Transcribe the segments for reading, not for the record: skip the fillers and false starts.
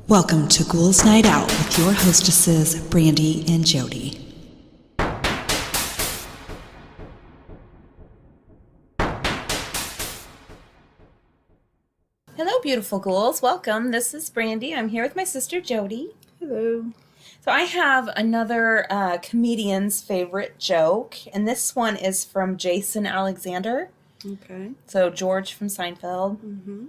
Welcome to Ghouls Night Out with your hostesses, Brandy and Jody. Hello, beautiful ghouls. Welcome. This is Brandy. I'm here with my sister, Jody. Hello. So I have another comedian's favorite joke, and this one is from Jason Alexander. Okay. So George from Seinfeld. Mm-hmm.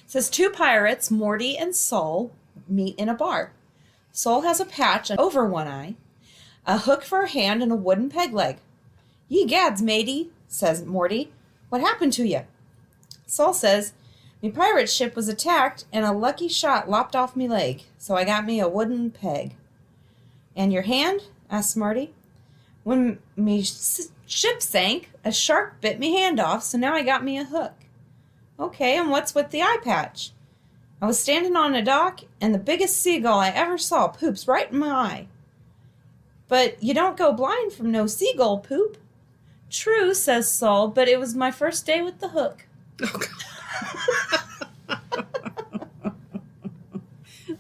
It says, two pirates, Morty and Sol, meet in a bar. Sol has a patch over one eye, a hook for a hand, and a wooden peg leg. Ye gads, matey, says Morty. What happened to you? Sol says, me pirate ship was attacked, and a lucky shot lopped off me leg, so I got me a wooden peg. And your hand? Asked Marty. When me ship sank, a shark bit me hand off, so now I got me a hook. Okay, and what's with the eye patch? I was standing on a dock, and the biggest seagull I ever saw poops right in my eye. But you don't go blind from no seagull poop. True, says Sol, but it was my first day with the hook.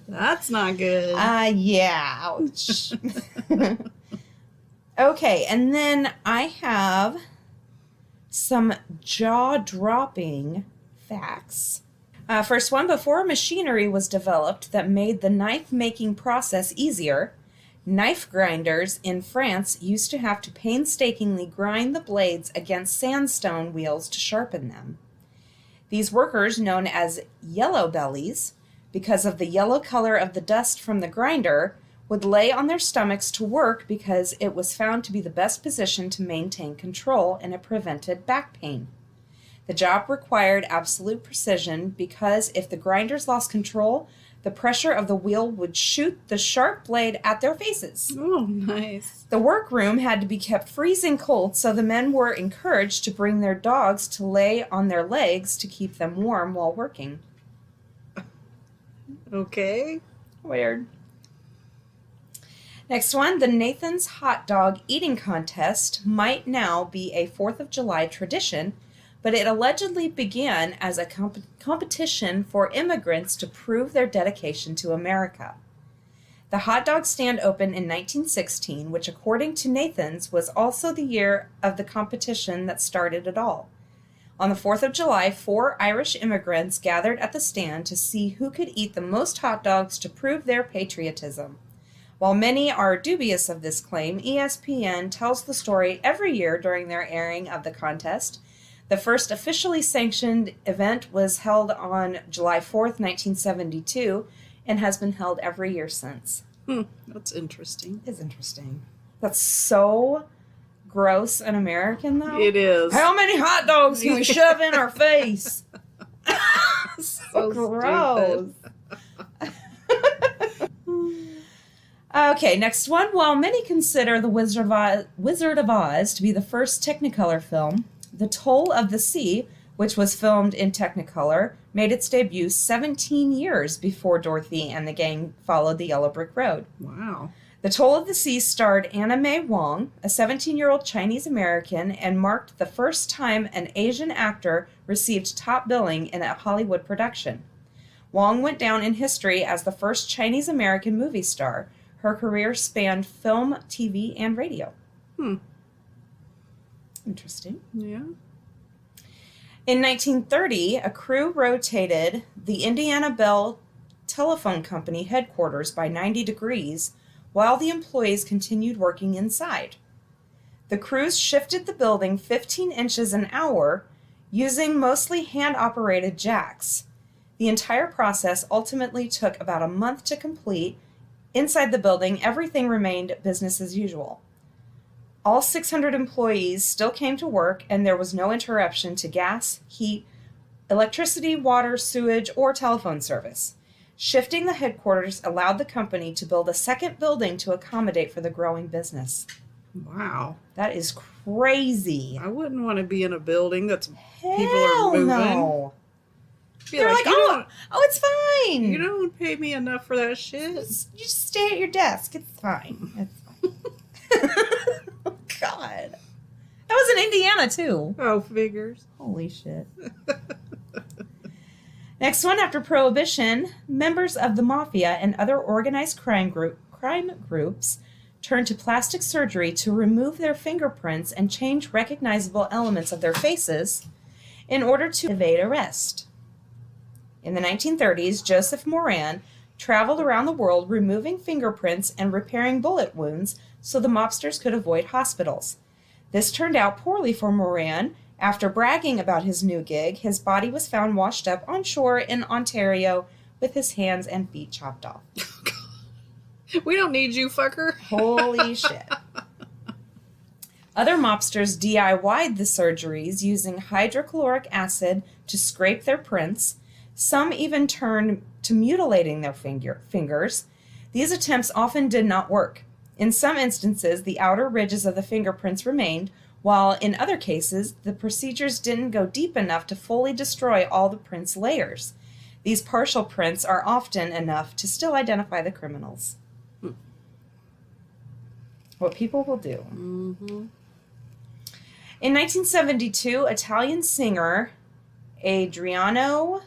That's not good. Yeah, ouch. Okay, and then I have some jaw-dropping facts. First one, before machinery was developed that made the knife-making process easier, knife grinders in France used to have to painstakingly grind the blades against sandstone wheels to sharpen them. These workers, known as yellow bellies, because of the yellow color of the dust from the grinder, would lay on their stomachs to work because it was found to be the best position to maintain control and it prevented back pain. The job required absolute precision because if the grinders lost control, the pressure of the wheel would shoot the sharp blade at their faces. Oh, nice. The workroom had to be kept freezing cold, so the men were encouraged to bring their dogs to lay on their legs to keep them warm while working. Okay. Weird. Next one, the Nathan's Hot Dog Eating Contest might now be a 4th of July tradition, but it allegedly began as a competition for immigrants to prove their dedication to America. The hot dog stand opened in 1916, which according to Nathan's was also the year of the competition that started it all. On the 4th of July, 4 Irish immigrants gathered at the stand to see who could eat the most hot dogs to prove their patriotism. While many are dubious of this claim, ESPN tells the story every year during their airing of the contest. The first officially sanctioned event was held on July 4th, 1972, and has been held every year since. That's interesting. It's interesting. That's so gross and American, though. It is. How many hot dogs can we shove in our face? So gross. Okay, next one. While many consider The Wizard of Oz to be the first Technicolor film, The Toll of the Sea, which was filmed in Technicolor, made its debut 17 years before Dorothy and the gang followed the Yellow Brick Road. Wow. The Toll of the Sea starred Anna May Wong, a 17-year-old Chinese-American, and marked the first time an Asian actor received top billing in a Hollywood production. Wong went down in history as the first Chinese-American movie star. Her career spanned film, TV, and radio. Interesting. Yeah. In 1930, a crew rotated the Indiana Bell Telephone Company headquarters by 90 degrees while the employees continued working inside. The crews shifted the building 15 inches an hour using mostly hand-operated jacks. The entire process ultimately took about a month to complete. Inside the building, everything remained business as usual. All 600 employees still came to work, and there was no interruption to gas, heat, electricity, water, sewage, or telephone service. Shifting the headquarters allowed the company to build a second building to accommodate for the growing business. Wow. That is crazy. I wouldn't want to be in a building that's Hell people are moving. No. Be They're like, oh, it's fine. You don't pay me enough for that shit. You just stay at your desk. It's fine. It's fine. Oh, God. That was in Indiana, too. Oh, figures. Holy shit. Next one, after Prohibition, members of the mafia and other organized crime groups turned to plastic surgery to remove their fingerprints and change recognizable elements of their faces in order to evade arrest. In the 1930s, Joseph Moran traveled around the world removing fingerprints and repairing bullet wounds so the mobsters could avoid hospitals. This turned out poorly for Moran. After bragging about his new gig, his body was found washed up on shore in Ontario with his hands and feet chopped off. We don't need you, fucker. Holy shit. Other mobsters DIY'd the surgeries using hydrochloric acid to scrape their prints. Some even turned to mutilating their fingers. These attempts often did not work. In some instances, the outer ridges of the fingerprints remained, while in other cases, the procedures didn't go deep enough to fully destroy all the print's layers. These partial prints are often enough to still identify the criminals. What people will do. Mm-hmm. In 1972, Italian singer Adriano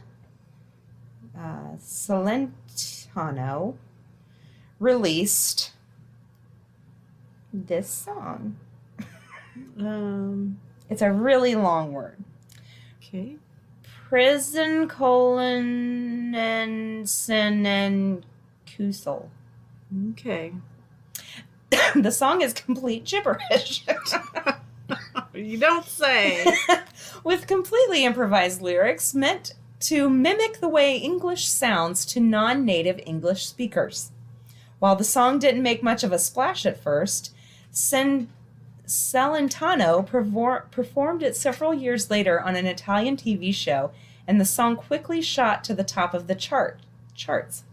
Celentano released this song. It's a really long word. Okay. Prison colon and sin and kusel. Okay. The song is complete gibberish. You don't say. With completely improvised lyrics meant to mimic the way English sounds to non-native English speakers. While the song didn't make much of a splash at first, Celentano performed it several years later on an Italian TV show, and the song quickly shot to the top of the charts.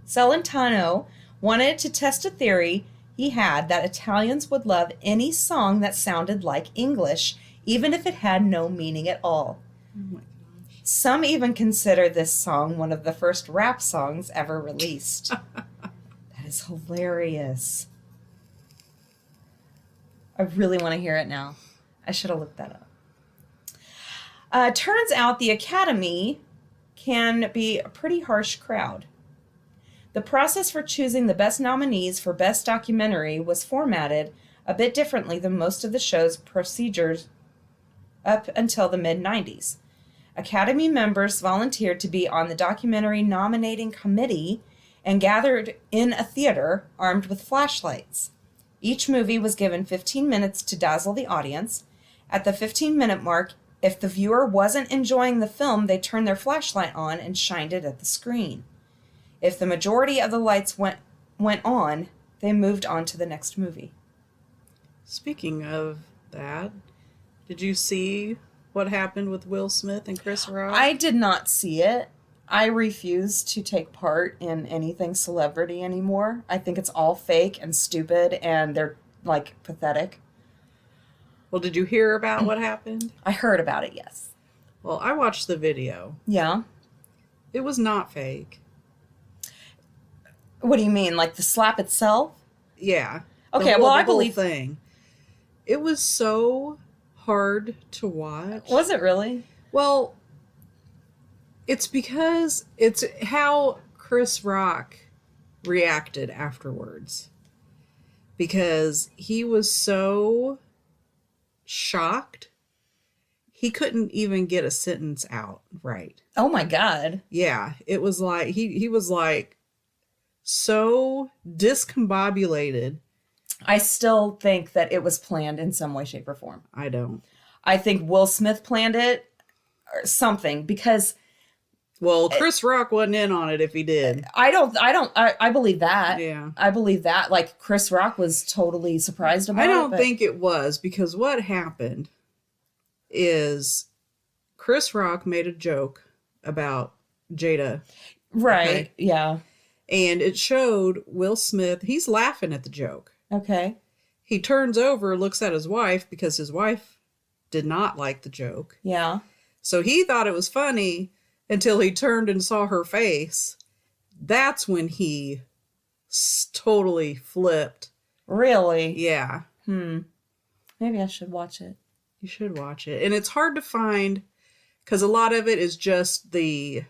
Celentano wanted to test a theory he had that Italians would love any song that sounded like English, even if it had no meaning at all. Oh my gosh. Some even consider this song one of the first rap songs ever released. That is hilarious. I really want to hear it now. I should have looked that up. Turns out the Academy can be a pretty harsh crowd. The process for choosing the best nominees for Best Documentary was formatted a bit differently than most of the show's procedures up until the mid-90s. Academy members volunteered to be on the documentary nominating committee and gathered in a theater armed with flashlights. Each movie was given 15 minutes to dazzle the audience. At the 15-minute mark, if the viewer wasn't enjoying the film, they turned their flashlight on and shined it at the screen. If the majority of the lights went on, they moved on to the next movie. Speaking of that, did you see what happened with Will Smith and Chris Rock? I did not see it. I refuse to take part in anything celebrity anymore. I think it's all fake and stupid, and they're, like, pathetic. Well, did you hear about what happened? I heard about it, yes. Well, I watched the video. Yeah? It was not fake. What do you mean, like the slap itself? Yeah. Okay, well, I believe... the whole thing. It was so hard to watch. Was it really? Well, it's because it's how Chris Rock reacted afterwards. Because he was so shocked, he couldn't even get a sentence out right. Oh my God. Yeah, it was like, he was like so discombobulated. I still think that it was planned in some way, shape, or form. I don't. I think Will Smith planned it or something, because... Well, Chris Rock wasn't in on it if he did. I believe that. Yeah. I believe that. Like, Chris Rock was totally surprised about it. I don't think it was, because what happened is Chris Rock made a joke about Jada. Right. Okay? Yeah. And it showed Will Smith, he's laughing at the joke. Okay. He turns over, looks at his wife, because his wife did not like the joke. Yeah. So he thought it was funny until he turned and saw her face. That's when he totally flipped. Really? Yeah. Maybe I should watch it. You should watch it. And it's hard to find, Because a lot of it is just The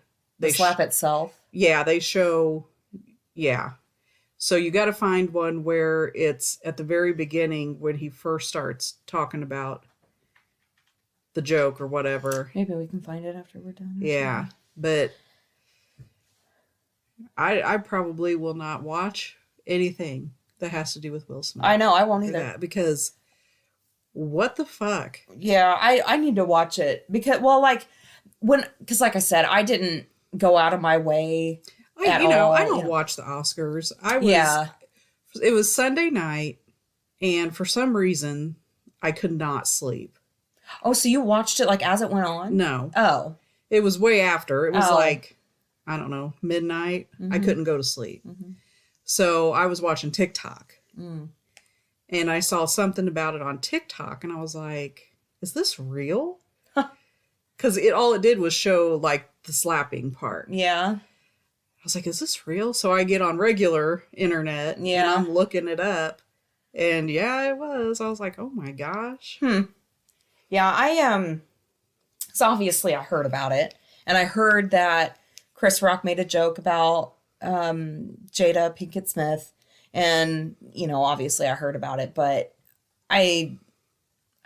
slap itself. Yeah, they show. Yeah. So you got to find one where it's at the very beginning when he first starts talking about the joke or whatever. Maybe we can find it after we're done. Yeah, but I probably will not watch anything that has to do with Will Smith. I know, I won't for either. that, because what the fuck? Yeah, I need to watch it because, well, like because like I said, I didn't go out of my way at all. I don't watch the Oscars. Yeah. It was Sunday night, and for some reason, I could not sleep. Oh, so you watched it like as it went on? No. Oh. It was way after. It was Oh. like, I don't know, midnight. I couldn't go to sleep. So I was watching TikTok. And I saw something about it on TikTok, and I was like, is this real? Because all it did was show like the slapping part. Yeah. I was like, is this real? So I get on regular internet and I'm looking it up. And yeah, it was. I was like, oh my gosh. Yeah, so obviously I heard about it, and I heard that Chris Rock made a joke about Jada Pinkett Smith, and obviously I heard about it, but I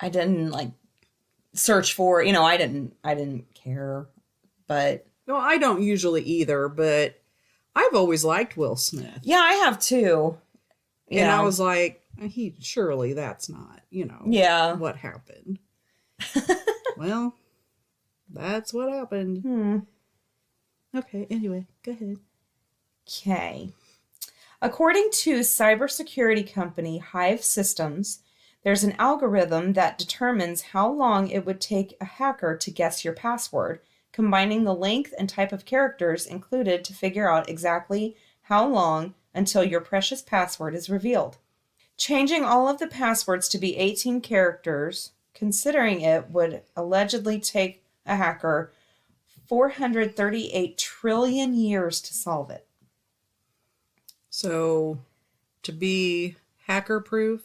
didn't like search for, I didn't care, but No, I don't usually either, but I've always liked Will Smith. yeah, I have too. And I was like, surely that's not, what happened. Well, that's what happened. Okay, anyway, go ahead. Okay. According to cybersecurity company Hive Systems, there's an algorithm that determines how long it would take a hacker to guess your password, combining the length and type of characters included to figure out exactly how long until your precious password is revealed. Changing all of the passwords to be 18 characters, considering it would allegedly take a hacker 438 trillion years to solve it. So, to be hacker proof,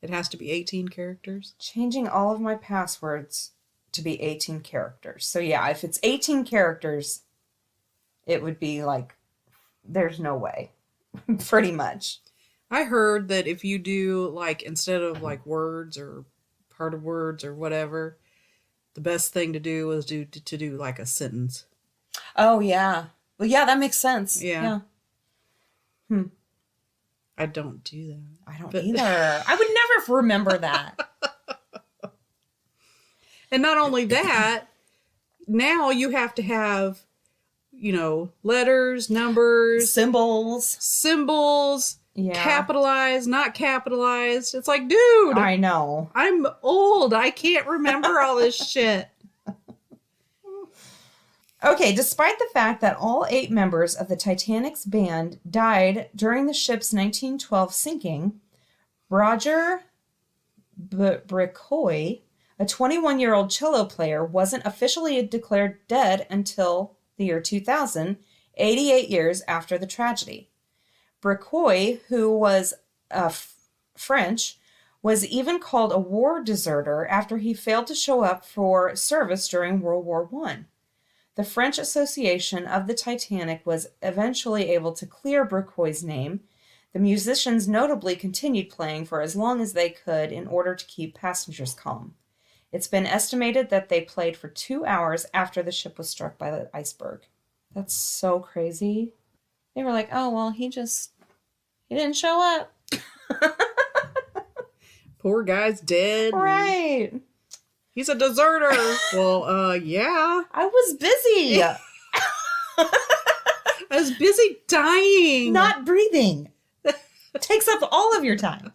it has to be 18 characters? Changing all of my passwords to be 18 characters. So yeah, if it's 18 characters, it would be like, there's no way. Pretty much. I heard that if you do, like, instead of, like, words or part of words or whatever, the best thing to do is to do, like, a sentence. Oh, yeah. Well, yeah, that makes sense. Yeah. I don't do that. I don't either. I would never remember that. And not only that, now you have to have, letters, numbers, symbols, capitalized, not capitalized. It's like, dude, I know. I'm old. I can't remember all this shit. Okay, despite the fact that all 8 members of the Titanic's band died during the ship's 1912 sinking, Roger Brickhoy, a 21-year-old cello player, wasn't officially declared dead until the year 2000, 88 years after the tragedy. Brickhoy, who was French, was even called a war deserter after he failed to show up for service during World War I. The French Association of the Titanic was eventually able to clear Brickhoy's name. The musicians notably continued playing for as long as they could in order to keep passengers calm. It's been estimated that they played for 2 hours after the ship was struck by the iceberg. That's so crazy. They were like, oh, well, he didn't show up. Poor guy's dead. Right. He's a deserter. Well, yeah. I was busy. I was busy dying. Not breathing. Takes up all of your time.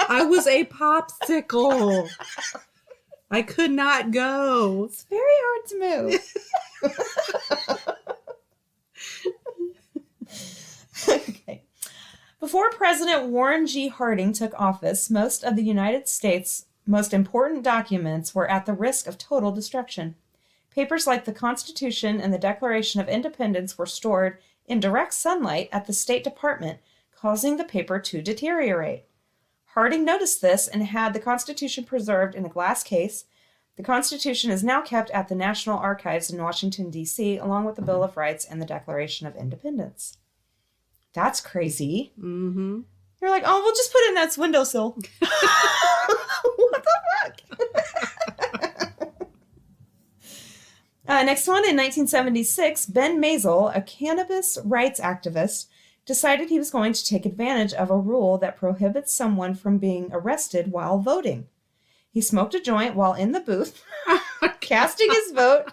I was a popsicle. I could not go. It's very hard to move. Okay. Before President Warren G. Harding took office, most of the United States' most important documents were at the risk of total destruction. Papers like the Constitution and the Declaration of Independence were stored in direct sunlight at the State Department, causing the paper to deteriorate. Harding noticed this and had the Constitution preserved in a glass case, The Constitution is now kept at the National Archives in Washington, D.C., along with the Bill of Rights and the Declaration of Independence. That's crazy. Mm-hmm. You're like, oh, we'll just put it in that windowsill. What the fuck? Next one, in 1976, Ben Mazel, a cannabis rights activist, decided he was going to take advantage of a rule that prohibits someone from being arrested while voting. He smoked a joint while in the booth, casting his vote.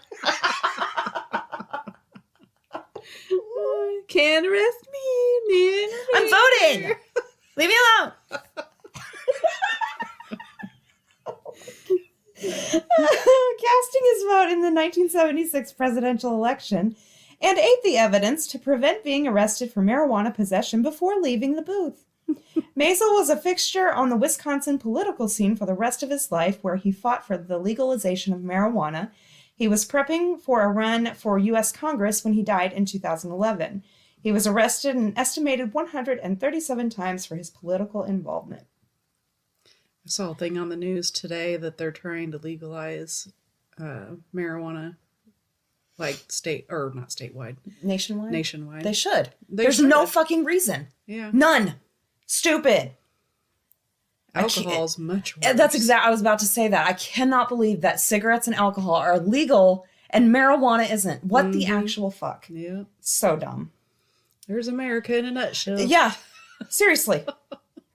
Can't arrest me. I'm voting. Leave me alone. Casting his vote in the 1976 presidential election and ate the evidence to prevent being arrested for marijuana possession before leaving the booth. Mazel was a fixture on the Wisconsin political scene for the rest of his life, where he fought for the legalization of marijuana. He was prepping for a run for U.S. Congress when he died in 2011. He was arrested an estimated 137 times for his political involvement. I saw a thing on the news today that they're trying to legalize marijuana, like not statewide. Nationwide? Nationwide. They should. They There's should. no fucking reason. Yeah. None. Stupid. Alcohol's much worse. That's exactly, I was about to say that. I cannot believe that cigarettes and alcohol are legal and marijuana isn't. What the actual fuck? Yeah. So dumb. There's America in a nutshell. Yeah. Seriously.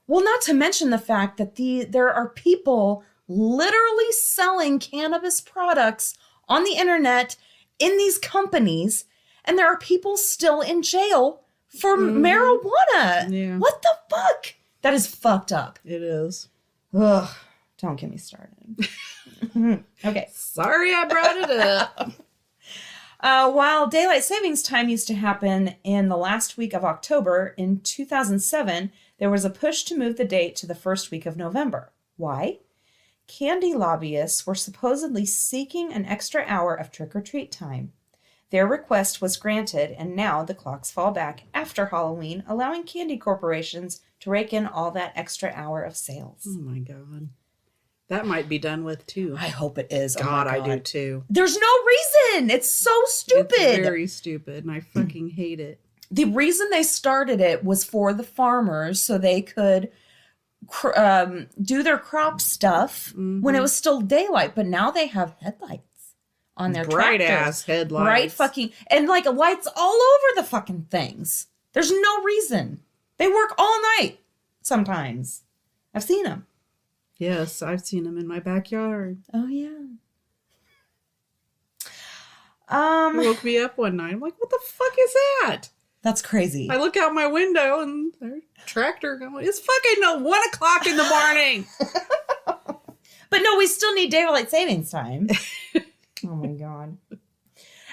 Well, not to mention the fact that there are people literally selling cannabis products on the internet in these companies, and there are people still in jail for marijuana. Yeah. What the fuck? That is fucked up. It is. Ugh. Don't get me started. Okay. Sorry I brought it up. While daylight savings time used to happen in the last week of October, in 2007, there was a push to move the date to the first week of November. Why? Candy lobbyists were supposedly seeking an extra hour of trick-or-treat time. Their request was granted, and now the clocks fall back after Halloween, allowing candy corporations to rake in all that extra hour of sales. Oh my God. That might be done with too. I hope it is. God, Oh my I do too. There's no reason. It's so stupid. It's very stupid, and I fucking hate it. The reason they started it was for the farmers so they could do their crop stuff when it was still daylight. But now they have headlights on their bright tractors. ass headlights. Bright fucking, and like lights all over the fucking things. There's no reason. They work all night sometimes. I've seen them. Yes, I've seen them in my backyard. Oh, yeah. He woke me up one night. I'm like, what the fuck is that? That's crazy. I look out my window and there's a tractor going. It's fucking 1 o'clock in the morning. But no, we still need daylight savings time. Oh my God.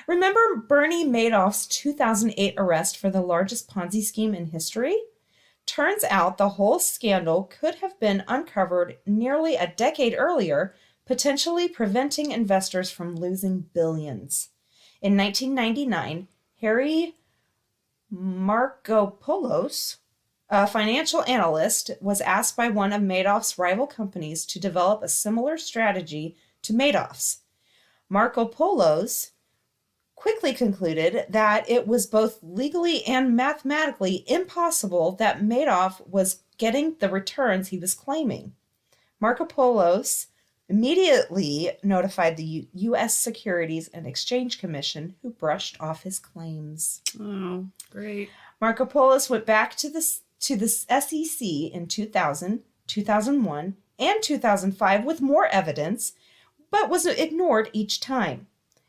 Remember Bernie Madoff's 2008 arrest for the largest Ponzi scheme in history? Turns out the whole scandal could have been uncovered nearly a decade earlier, potentially preventing investors from losing billions. In 1999, Harry Markopoulos, a financial analyst, was asked by one of Madoff's rival companies to develop a similar strategy to Madoff's. Markopoulos quickly concluded that it was both legally and mathematically impossible that Madoff was getting the returns he was claiming. Markopoulos immediately notified the U.S. Securities and Exchange Commission, who brushed off his claims. Oh, great. Markopoulos went back to the SEC in 2000, 2001, and 2005 with more evidence, but was ignored each time.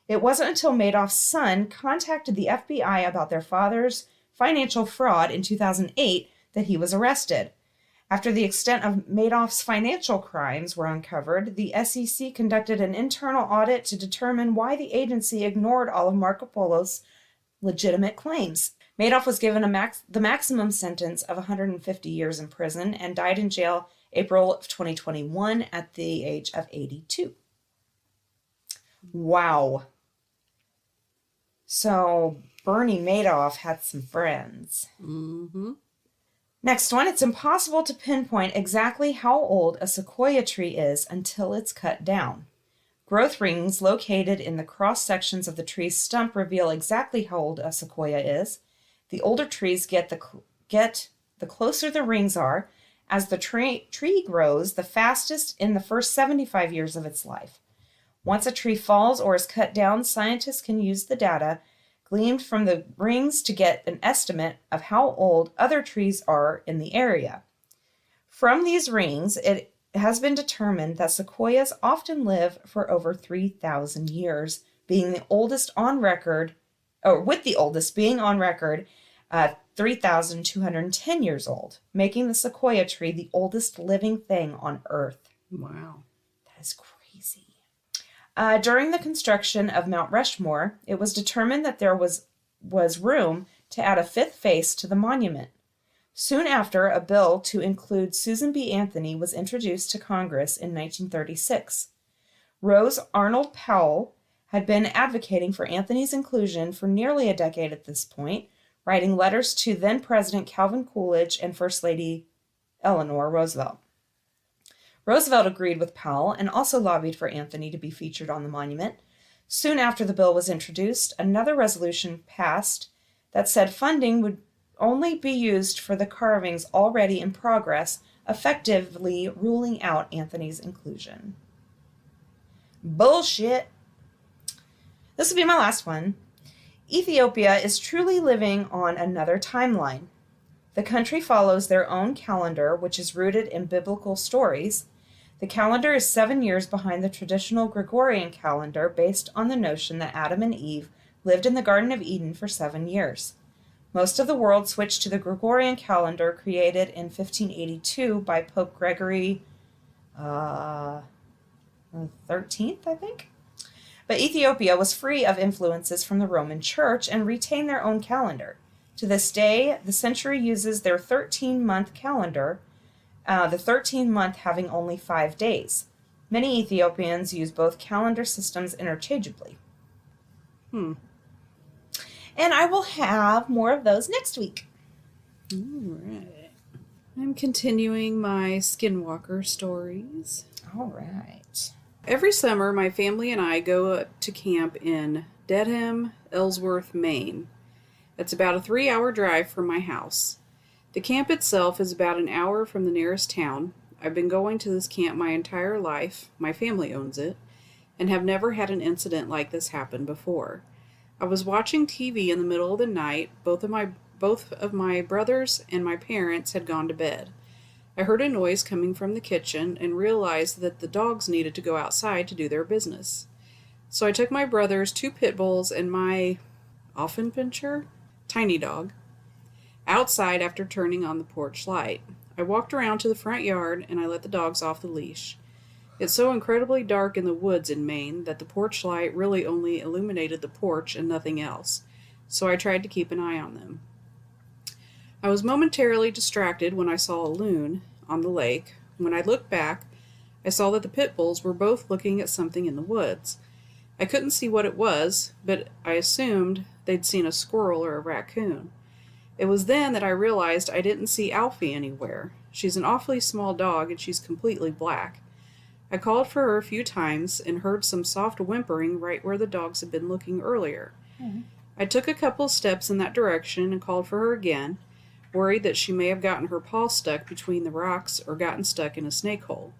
It wasn't until Madoff's son contacted the FBI about their father's financial fraud in 2008 that he was arrested. After the extent of Madoff's financial crimes were uncovered, the SEC conducted an internal audit to determine why the agency ignored all of Markopoulos' legitimate claims. Madoff was given the maximum sentence of 150 years in prison and died in jail April of 2021 at the age of 82. Wow. So Bernie Madoff had some friends. Mm-hmm. Next one, it's impossible to pinpoint exactly how old a sequoia tree is until it's cut down. Growth rings located in the cross sections of the tree's stump reveal exactly how old a sequoia is. The older trees get the closer the rings are. As the tree grows the fastest in the first 75 years of its life. Once a tree falls or is cut down, scientists can use the data gleaned from the rings to get an estimate of how old other trees are in the area. From these rings, it has been determined that sequoias often live for over 3,000 years, being the oldest on record, or with the oldest being on record, 3,210 years old, making the sequoia tree the oldest living thing on Earth. Wow. That is crazy. During the construction of Mount Rushmore, it was determined that there was room to add a fifth face to the monument. Soon after, a bill to include Susan B. Anthony was introduced to Congress in 1936. Rose Arnold Powell had been advocating for Anthony's inclusion for nearly a decade at this point, writing letters to then-President Calvin Coolidge and First Lady Eleanor Roosevelt. Roosevelt agreed with Powell and also lobbied for Anthony to be featured on the monument. Soon after the bill was introduced, another resolution passed that said funding would only be used for the carvings already in progress, effectively ruling out Anthony's inclusion. Bullshit! This will be my last one. Ethiopia is truly living on another timeline. The country follows their own calendar, which is rooted in biblical stories. The calendar is 7 years behind the traditional Gregorian calendar, based on the notion that Adam and Eve lived in the Garden of Eden for 7 years. Most of the world switched to the Gregorian calendar, created in 1582 by Pope Gregory XIII, I think. But Ethiopia was free of influences from the Roman Church and retained their own calendar. To this day, the century uses their 13-month calendar, the 13th month having only 5 days. Many Ethiopians use both calendar systems interchangeably. And I will have more of those next week. All right. I'm continuing my Skinwalker stories. All right. Every summer, my family and I go up to camp in Dedham, Ellsworth, Maine. It's about a 3-hour drive from my house. The camp itself is about an hour from the nearest town. I've been going to this camp my entire life. My family owns it, and have never had an incident like this happen before. I was watching TV in the middle of the night. Both of my brothers and my parents had gone to bed. I heard a noise coming from the kitchen and realized that the dogs needed to go outside to do their business. So I took my brother's 2 pit bulls and my Offenpinscher, tiny dog, outside after turning on the porch light. I walked around to the front yard and I let the dogs off the leash. It's so incredibly dark in the woods in Maine that the porch light really only illuminated the porch and nothing else, so I tried to keep an eye on them. I was momentarily distracted when I saw a loon on the lake. When I looked back, I saw that the pit bulls were both looking at something in the woods. I couldn't see what it was, but I assumed they'd seen a squirrel or a raccoon. It was then that I realized I didn't see Alfie anywhere. She's an awfully small dog and she's completely black. I called for her a few times and heard some soft whimpering right where the dogs had been looking earlier. I took a couple steps in that direction and called for her again, worried that she may have gotten her paw stuck between the rocks or gotten stuck in a snake hole.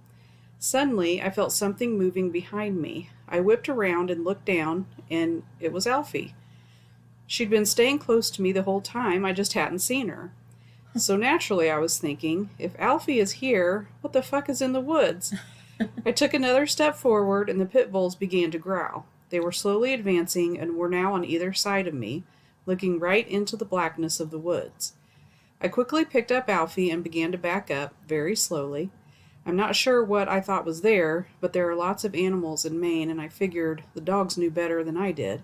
Suddenly, I felt something moving behind me. I whipped around and looked down, and it was Alfie. She'd been staying close to me the whole time, I just hadn't seen her. So naturally, I was thinking, if Alfie is here, what the fuck is in the woods? I took another step forward, and the pit bulls began to growl. They were slowly advancing and were now on either side of me, looking right into the blackness of the woods. I quickly picked up Alfie and began to back up, very slowly. I'm not sure what I thought was there, but there are lots of animals in Maine, and I figured the dogs knew better than I did,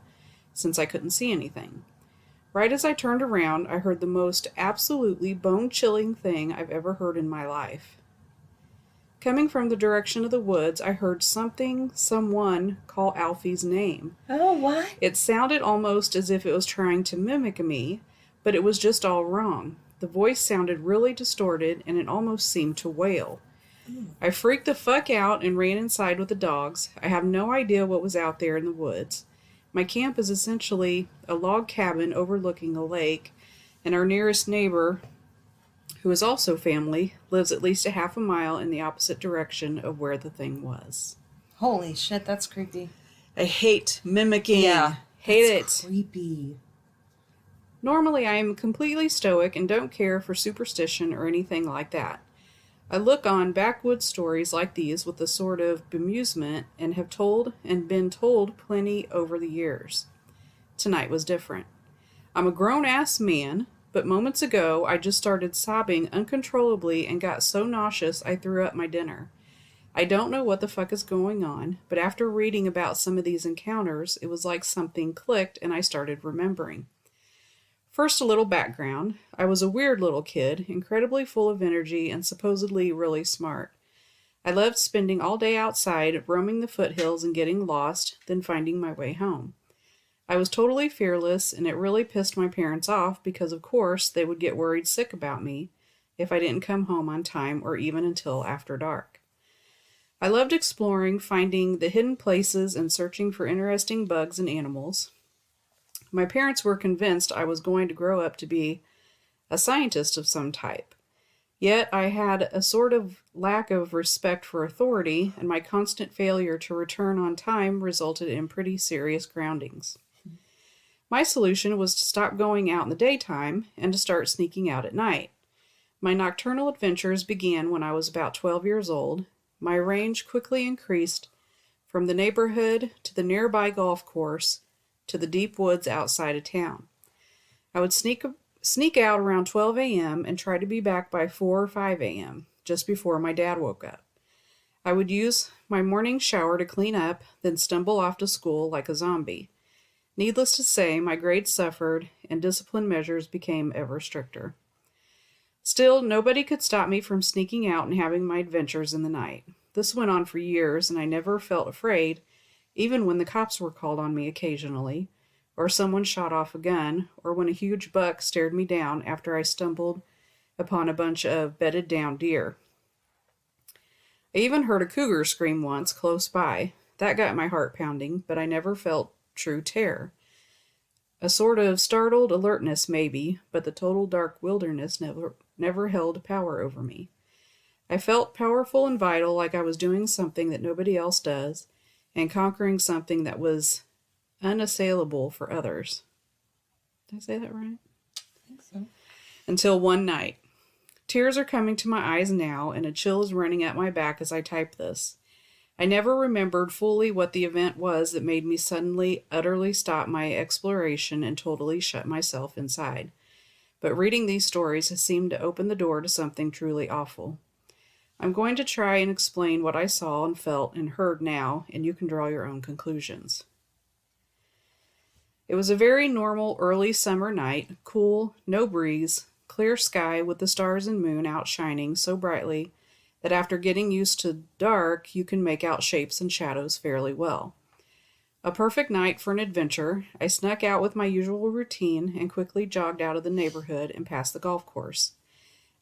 since I couldn't see anything. Right as I turned around, I heard the most absolutely bone-chilling thing I've ever heard in my life. Coming from the direction of the woods, I heard someone call Alfie's name. Oh, what? It sounded almost as if it was trying to mimic me, but it was just all wrong. The voice sounded really distorted, and it almost seemed to wail. I freaked the fuck out and ran inside with the dogs. I have no idea what was out there in the woods. My camp is essentially a log cabin overlooking a lake, and our nearest neighbor, who is also family, lives at least a half a mile in the opposite direction of where the thing was. Holy shit, that's creepy. I hate mimicking. Hate that's it. Creepy. Normally, I am completely stoic and don't care for superstition or anything like that. I look on backwoods stories like these with a sort of bemusement and have told and been told plenty over the years. Tonight was different. I'm a grown-ass man, but moments ago I just started sobbing uncontrollably and got so nauseous I threw up my dinner. I don't know what the fuck is going on, but after reading about some of these encounters, it was like something clicked and I started remembering. First, a little background. I was a weird little kid, incredibly full of energy and supposedly really smart. I loved spending all day outside, roaming the foothills and getting lost, then finding my way home. I was totally fearless, and it really pissed my parents off because, of course, they would get worried sick about me if I didn't come home on time or even until after dark. I loved exploring, finding the hidden places, and searching for interesting bugs and animals. My parents were convinced I was going to grow up to be a scientist of some type. Yet I had a sort of lack of respect for authority, and my constant failure to return on time resulted in pretty serious groundings. My solution was to stop going out in the daytime and to start sneaking out at night. My nocturnal adventures began when I was about 12 years old. My range quickly increased from the neighborhood to the nearby golf course to the deep woods outside of town. I would sneak out around 12 a.m. and try to be back by 4 or 5 a.m., just before my dad woke up. I would use my morning shower to clean up, then stumble off to school like a zombie. Needless to say, my grades suffered, and discipline measures became ever stricter. Still, nobody could stop me from sneaking out and having my adventures in the night. This went on for years, and I never felt afraid, even when the cops were called on me occasionally, or someone shot off a gun, or when a huge buck stared me down after I stumbled upon a bunch of bedded down deer. I even heard a cougar scream once close by. That got my heart pounding, but I never felt true terror. A sort of startled alertness maybe, but the total dark wilderness never held power over me. I felt powerful and vital, like I was doing something that nobody else does, and conquering something that was unassailable for others. Did I say that right? I think so. Until one night. Tears are coming to my eyes now, and a chill is running up my back as I type this. I never remembered fully what the event was that made me suddenly, utterly stop my exploration and totally shut myself inside. But reading these stories has seemed to open the door to something truly awful. I'm going to try and explain what I saw and felt and heard now, and you can draw your own conclusions. It was a very normal early summer night, cool, no breeze, clear sky with the stars and moon out shining so brightly that after getting used to dark, you can make out shapes and shadows fairly well. A perfect night for an adventure. I snuck out with my usual routine and quickly jogged out of the neighborhood and past the golf course.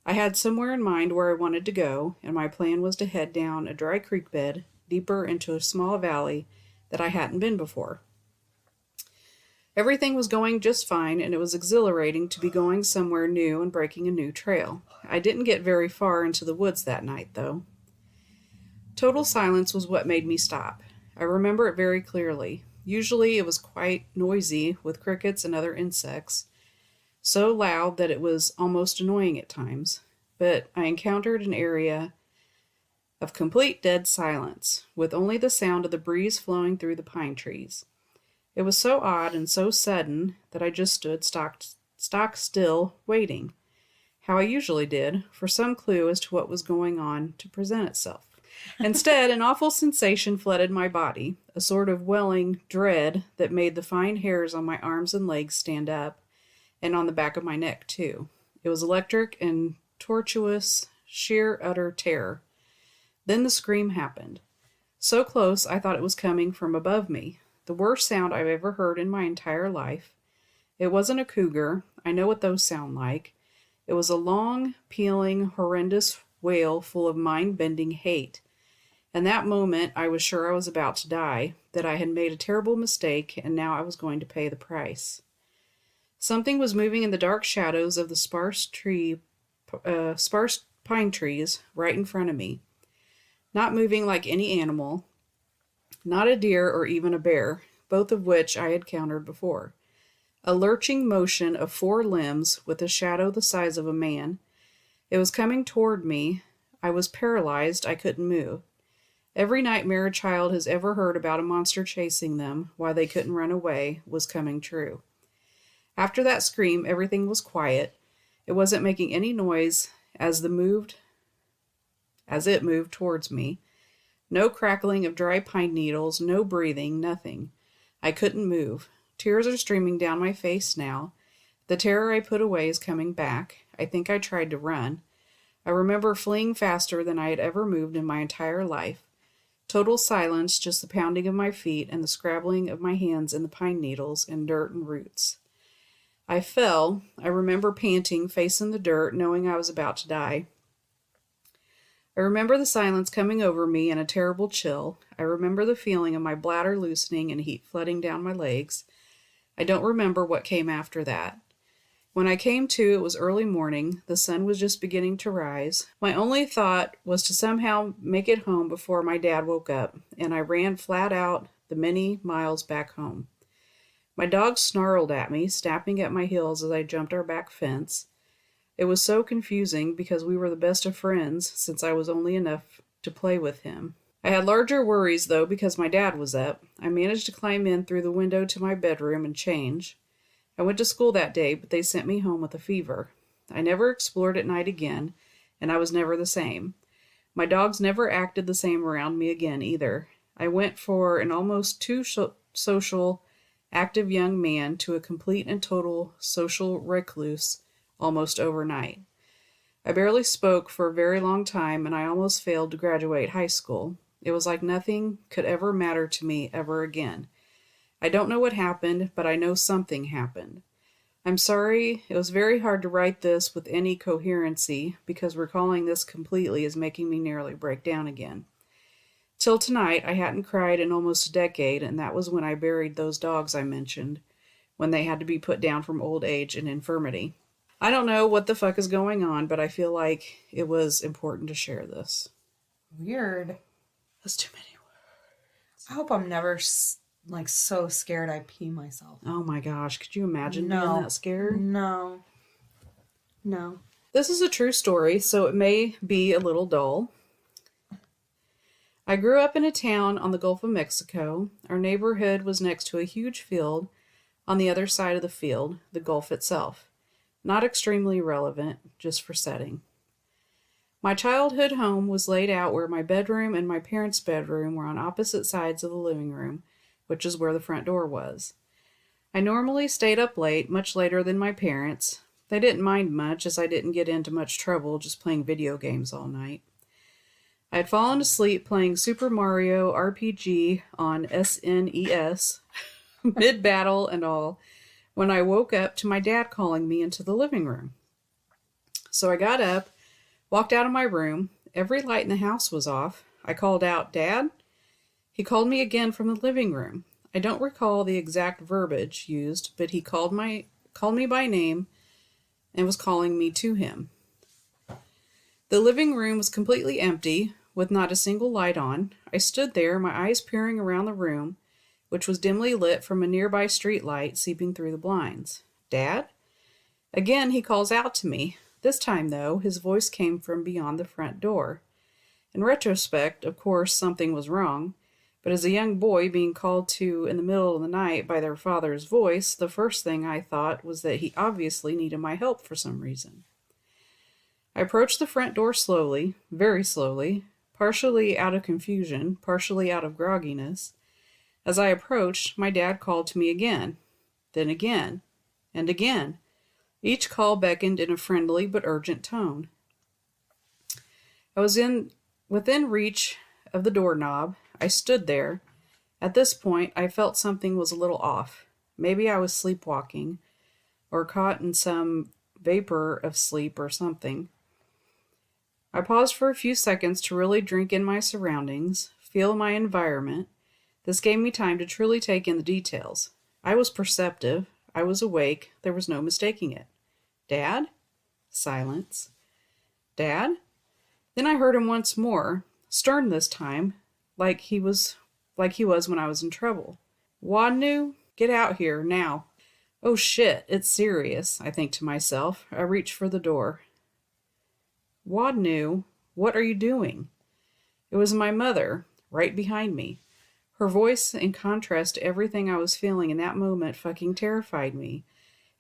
I had somewhere in mind where I wanted to go, and my plan was to head down a dry creek bed, deeper into a small valley that I hadn't been before. Everything was going just fine, and it was exhilarating to be going somewhere new and breaking a new trail. I didn't get very far into the woods that night, though. Total silence was what made me stop. I remember it very clearly. Usually it was quite noisy, with crickets and other insects, so loud that it was almost annoying at times. But I encountered an area of complete dead silence, with only the sound of the breeze flowing through the pine trees. It was so odd and so sudden that I just stood stock still, waiting, how I usually did, for some clue as to what was going on to present itself. Instead, an awful sensation flooded my body, a sort of welling dread that made the fine hairs on my arms and legs stand up, and on the back of my neck, too. It was electric and tortuous, sheer utter terror. Then the scream happened. So close, I thought it was coming from above me. The worst sound I've ever heard in my entire life. It wasn't a cougar. I know what those sound like. It was a long, pealing, horrendous wail full of mind-bending hate. In that moment, I was sure I was about to die, that I had made a terrible mistake, and now I was going to pay the price. Something was moving in the dark shadows of the sparse pine trees right in front of me. Not moving like any animal, not a deer or even a bear, both of which I had countered before. A lurching motion of 4 limbs with a shadow the size of a man. It was coming toward me. I was paralyzed. I couldn't move. Every nightmare a child has ever heard about a monster chasing them while they couldn't run away was coming true. After that scream, everything was quiet. It wasn't making any noise as it moved towards me. No crackling of dry pine needles, no breathing, nothing. I couldn't move. Tears are streaming down my face now. The terror I put away is coming back. I think I tried to run. I remember fleeing faster than I had ever moved in my entire life. Total silence, just the pounding of my feet and the scrabbling of my hands in the pine needles and dirt and roots. I fell. I remember panting, face in the dirt, knowing I was about to die. I remember the silence coming over me and a terrible chill. I remember the feeling of my bladder loosening and heat flooding down my legs. I don't remember what came after that. When I came to, it was early morning. The sun was just beginning to rise. My only thought was to somehow make it home before my dad woke up, and I ran flat out the many miles back home. My dog snarled at me, snapping at my heels as I jumped our back fence. It was so confusing because we were the best of friends since I was only enough to play with him. I had larger worries, though, because my dad was up. I managed to climb in through the window to my bedroom and change. I went to school that day, but they sent me home with a fever. I never explored at night again, and I was never the same. My dogs never acted the same around me again, either. I went for an almost too social, active young man to a complete and total social recluse almost overnight. I barely spoke for a very long time, and I almost failed to graduate high school. It was like nothing could ever matter to me ever again. I don't know what happened, but I know something happened. I'm sorry, it was very hard to write this with any coherency, because recalling this completely is making me nearly break down again. Till tonight, I hadn't cried in almost a decade, and that was when I buried those dogs I mentioned, when they had to be put down from old age and infirmity. I don't know what the fuck is going on, but I feel like it was important to share this. Weird. That's too many words. I hope I'm never so scared I pee myself. Oh my gosh, could you imagine being that scared? No. This is a true story, so it may be a little dull. I grew up in a town on the Gulf of Mexico. Our neighborhood was next to a huge field. On the other side of the field, the Gulf itself. Not extremely relevant, just for setting. My childhood home was laid out where my bedroom and my parents' bedroom were on opposite sides of the living room, which is where the front door was. I normally stayed up late, much later than my parents. They didn't mind much, as I didn't get into much trouble just playing video games all night. I had fallen asleep playing Super Mario RPG on SNES, mid-battle and all, when I woke up to my dad calling me into the living room. So I got up, walked out of my room. Every light in the house was off. I called out, "Dad?" He called me again from the living room. I don't recall the exact verbiage used, but he called me by name and was calling me to him. The living room was completely empty, with not a single light on. I stood there, my eyes peering around the room, which was dimly lit from a nearby street light seeping through the blinds. "Dad?" Again he calls out to me. This time, though, his voice came from beyond the front door. In retrospect, of course, something was wrong. But as a young boy being called to in the middle of the night by their father's voice, the first thing I thought was that he obviously needed my help for some reason. I approached the front door slowly, very slowly, partially out of confusion, partially out of grogginess. As I approached, my dad called to me again, then again, and again. Each call beckoned in a friendly but urgent tone. I was within reach of the doorknob. I stood there. At this point, I felt something was a little off. Maybe I was sleepwalking, or caught in some vapor of sleep or something. I paused for a few seconds to really drink in my surroundings, feel my environment. This gave me time to truly take in the details. I was perceptive. I was awake. There was no mistaking it. Dad? Silence. Dad? Then I heard him once more, stern this time, like he was when I was in trouble. Wadnu, get out here, now. Oh shit, it's serious, I think to myself. I reach for the door. Wadnu, what are you doing? It was my mother, right behind me. Her voice, in contrast to everything I was feeling in that moment, fucking terrified me.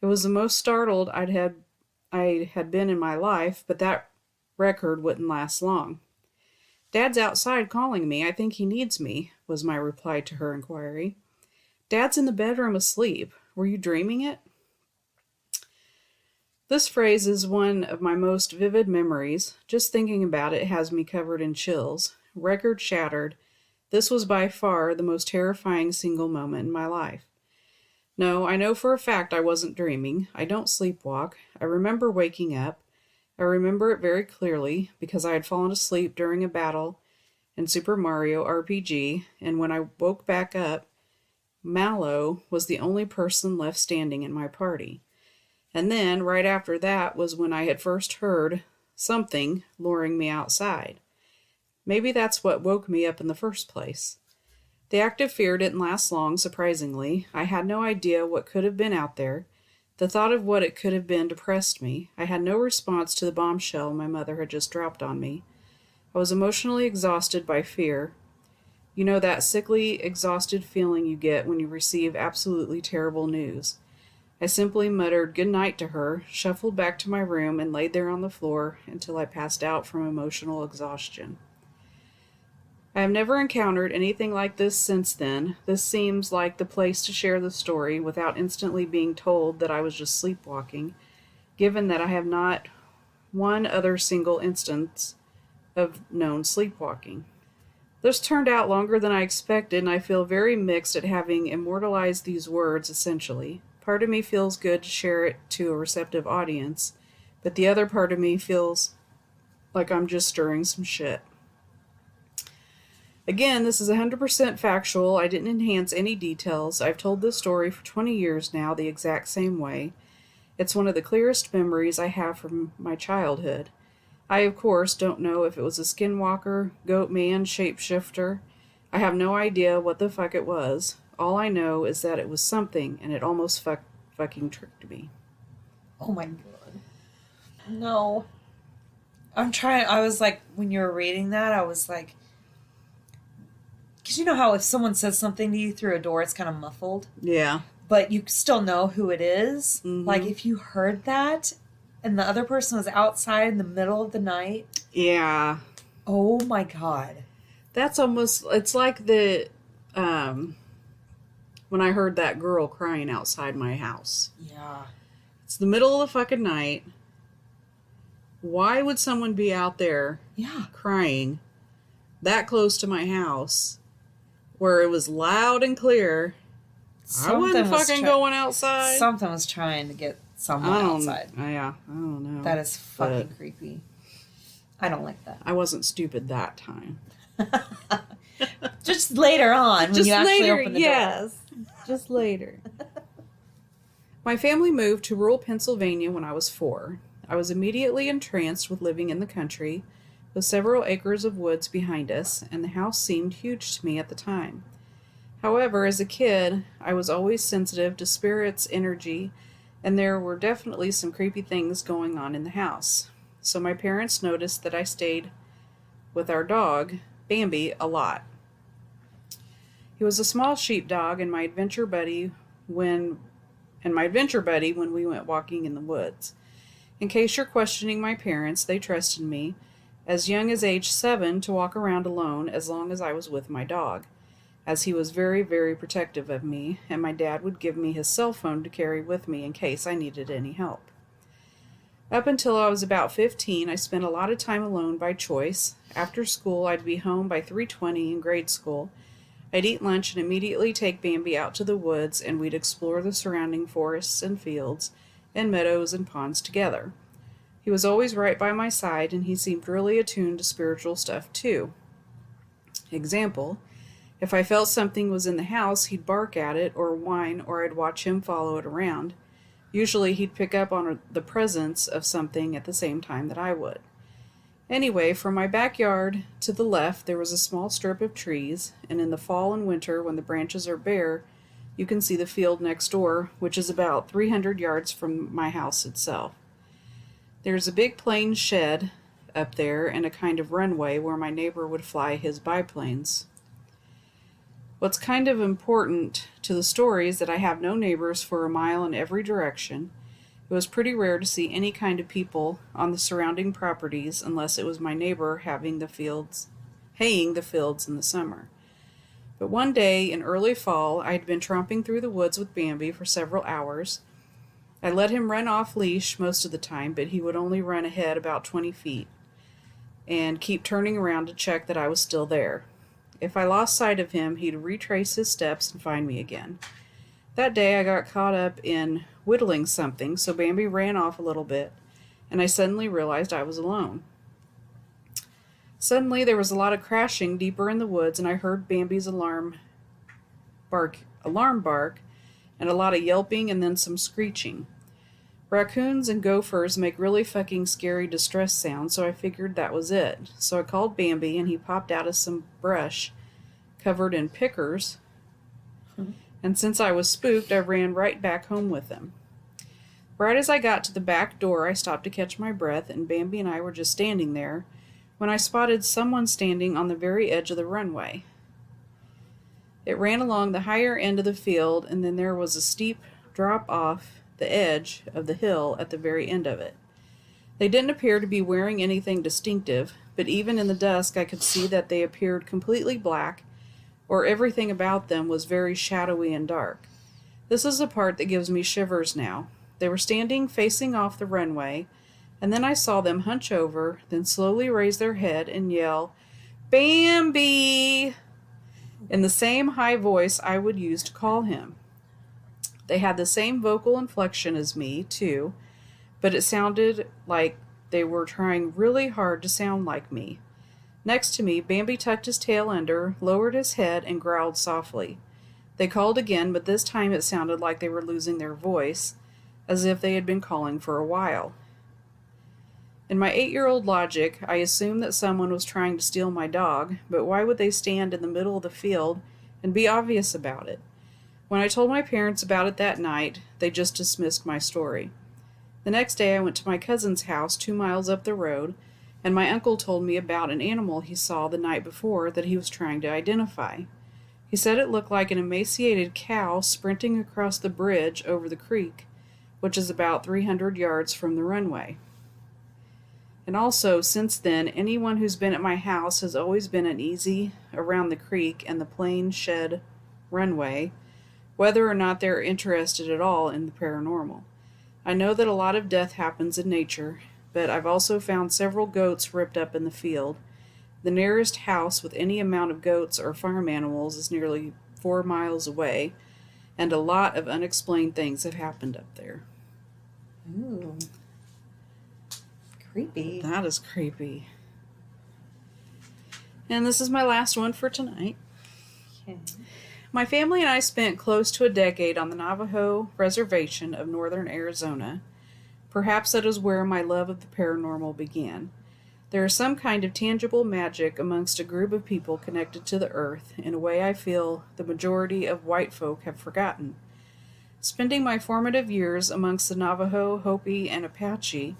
It was the most startled I had been in my life, but that record wouldn't last long. Dad's outside calling me. I think he needs me, was my reply to her inquiry. Dad's in the bedroom asleep. Were you dreaming it? This phrase is one of my most vivid memories. Just thinking about it has me covered in chills. Record shattered. This was by far the most terrifying single moment in my life. No, I know for a fact I wasn't dreaming. I don't sleepwalk. I remember waking up. I remember it very clearly because I had fallen asleep during a battle in Super Mario RPG, and when I woke back up, Mallow was the only person left standing in my party. And then, right after that, was when I had first heard something luring me outside. Maybe that's what woke me up in the first place. The active fear didn't last long, surprisingly. I had no idea what could have been out there. The thought of what it could have been depressed me. I had no response to the bombshell my mother had just dropped on me. I was emotionally exhausted by fear. You know that sickly, exhausted feeling you get when you receive absolutely terrible news. I simply muttered good night to her, shuffled back to my room, and laid there on the floor until I passed out from emotional exhaustion. I have never encountered anything like this since then. This seems like the place to share the story without instantly being told that I was just sleepwalking, given that I have not one other single instance of known sleepwalking. This turned out longer than I expected, and I feel very mixed at having immortalized these words, essentially. Part of me feels good to share it to a receptive audience, but the other part of me feels like I'm just stirring some shit. Again, this is 100% factual. I didn't enhance any details. I've told this story for 20 years now the exact same way. It's one of the clearest memories I have from my childhood. I, of course, don't know if it was a skinwalker, goat man, shapeshifter. I have no idea what the fuck it was. All I know is that it was something, and it almost fucking tricked me. Oh my god. No. I was like, when you were reading that, I was like, because you know how if someone says something to you through a door, it's kind of muffled? Yeah. But you still know who it is. Mm-hmm. Like, if you heard that, and the other person was outside in the middle of the night. Yeah. Oh my god. That's almost, it's like the, when I heard that girl crying outside my house. Yeah. It's the middle of the fucking night. Why would someone be out there crying that close to my house where it was loud and clear? I wasn't fucking going outside. Something was trying to get someone outside. Yeah, I don't know. That is fucking creepy. I don't like that. I wasn't stupid that time. Just later on, when you actually open the door. Just later. My family moved to rural Pennsylvania when I was 4. I was immediately entranced with living in the country, with several acres of woods behind us, and the house seemed huge to me at the time. However, as a kid, I was always sensitive to spirits, energy, and there were definitely some creepy things going on in the house. So my parents noticed that I stayed with our dog, Bambi, a lot. He was a small sheepdog and my adventure buddy when we went walking in the woods. In case you're questioning my parents, they trusted me, as young as age 7, to walk around alone as long as I was with my dog, as he was very, very protective of me, and my dad would give me his cell phone to carry with me in case I needed any help. Up until I was about 15, I spent a lot of time alone by choice. After school, I'd be home by 3:20 in grade school. I'd eat lunch and immediately take Bambi out to the woods, and we'd explore the surrounding forests and fields and meadows and ponds together. He was always right by my side, and he seemed really attuned to spiritual stuff too. Example, if I felt something was in the house, he'd bark at it or whine, or I'd watch him follow it around. Usually he'd pick up on the presence of something at the same time that I would. Anyway, from my backyard to the left, there was a small strip of trees, and in the fall and winter, when the branches are bare, you can see the field next door, which is about 300 yards from my house itself. There's a big plane shed up there and a kind of runway where my neighbor would fly his biplanes. What's kind of important to the story is that I have no neighbors for a mile in every direction. It was pretty rare to see any kind of people on the surrounding properties unless it was my neighbor haying the fields in the summer. But one day in early fall, I had been tromping through the woods with Bambi for several hours. I let him run off leash most of the time, but he would only run ahead about 20 feet and keep turning around to check that I was still there. If I lost sight of him, he'd retrace his steps and find me again. That day I got caught up in whittling something, so Bambi ran off a little bit, and I suddenly realized I was alone. Suddenly there was a lot of crashing deeper in the woods, and I heard Bambi's alarm bark, and a lot of yelping and then some screeching. Raccoons and gophers make really fucking scary distress sounds, so I figured that was it. So I called Bambi, and he popped out of some brush covered in pickers, and since I was spooked, I ran right back home with him. Right as I got to the back door, I stopped to catch my breath, and Bambi and I were just standing there when I spotted someone standing on the very edge of the runway. It ran along the higher end of the field, and then there was a steep drop off the edge of the hill at the very end of it. They didn't appear to be wearing anything distinctive, but even in the dusk I could see that they appeared completely black, or everything about them was very shadowy and dark. This is the part that gives me shivers now. They were standing facing off the runway, and then I saw them hunch over, then slowly raise their head and yell, "Bambi!" in the same high voice I would use to call him. They had the same vocal inflection as me, too, but it sounded like they were trying really hard to sound like me. Next to me, Bambi tucked his tail under, lowered his head, and growled softly. They called again, but this time it sounded like they were losing their voice, as if they had been calling for a while. In my 8-year-old logic, I assumed that someone was trying to steal my dog, but why would they stand in the middle of the field and be obvious about it? When I told my parents about it that night, they just dismissed my story. The next day I went to my cousin's house 2 miles up the road, and my uncle told me about an animal he saw the night before that he was trying to identify. He said it looked like an emaciated cow sprinting across the bridge over the creek, which is about 300 yards from the runway. And also, since then, anyone who's been at my house has always been uneasy around the creek and the plane shed runway, whether or not they're interested at all in the paranormal. I know that a lot of death happens in nature, but I've also found several goats ripped up in the field. The nearest house with any amount of goats or farm animals is nearly 4 miles away, and a lot of unexplained things have happened up there. Ooh. Creepy. That is creepy. And this is my last one for tonight. Okay. My family and I spent close to a decade on the Navajo reservation of northern Arizona. Perhaps that is where my love of the paranormal began. There is some kind of tangible magic amongst a group of people connected to the earth in a way I feel the majority of white folk have forgotten. Spending my formative years amongst the Navajo, Hopi, and Apache,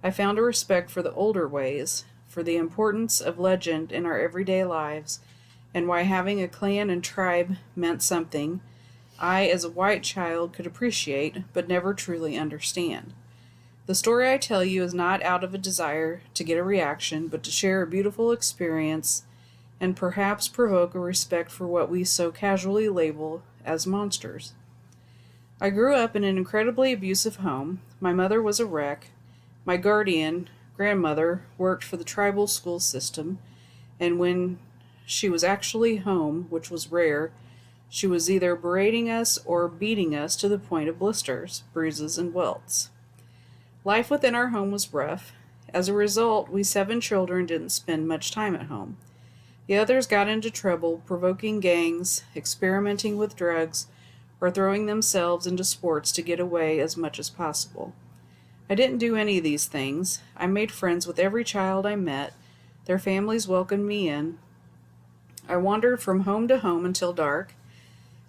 I found a respect for the older ways, for the importance of legend in our everyday lives, and why having a clan and tribe meant something I, as a white child, could appreciate, but never truly understand. The story I tell you is not out of a desire to get a reaction, but to share a beautiful experience and perhaps provoke a respect for what we so casually label as monsters. I grew up in an incredibly abusive home. My mother was a wreck. My guardian, grandmother, worked for the tribal school system, and when she was actually home, which was rare, she was either berating us or beating us to the point of blisters, bruises, and welts. Life within our home was rough. As a result, we 7 children didn't spend much time at home. The others got into trouble, provoking gangs, experimenting with drugs, or throwing themselves into sports to get away as much as possible. I didn't do any of these things. I made friends with every child I met. Their families welcomed me in. I wandered from home to home until dark.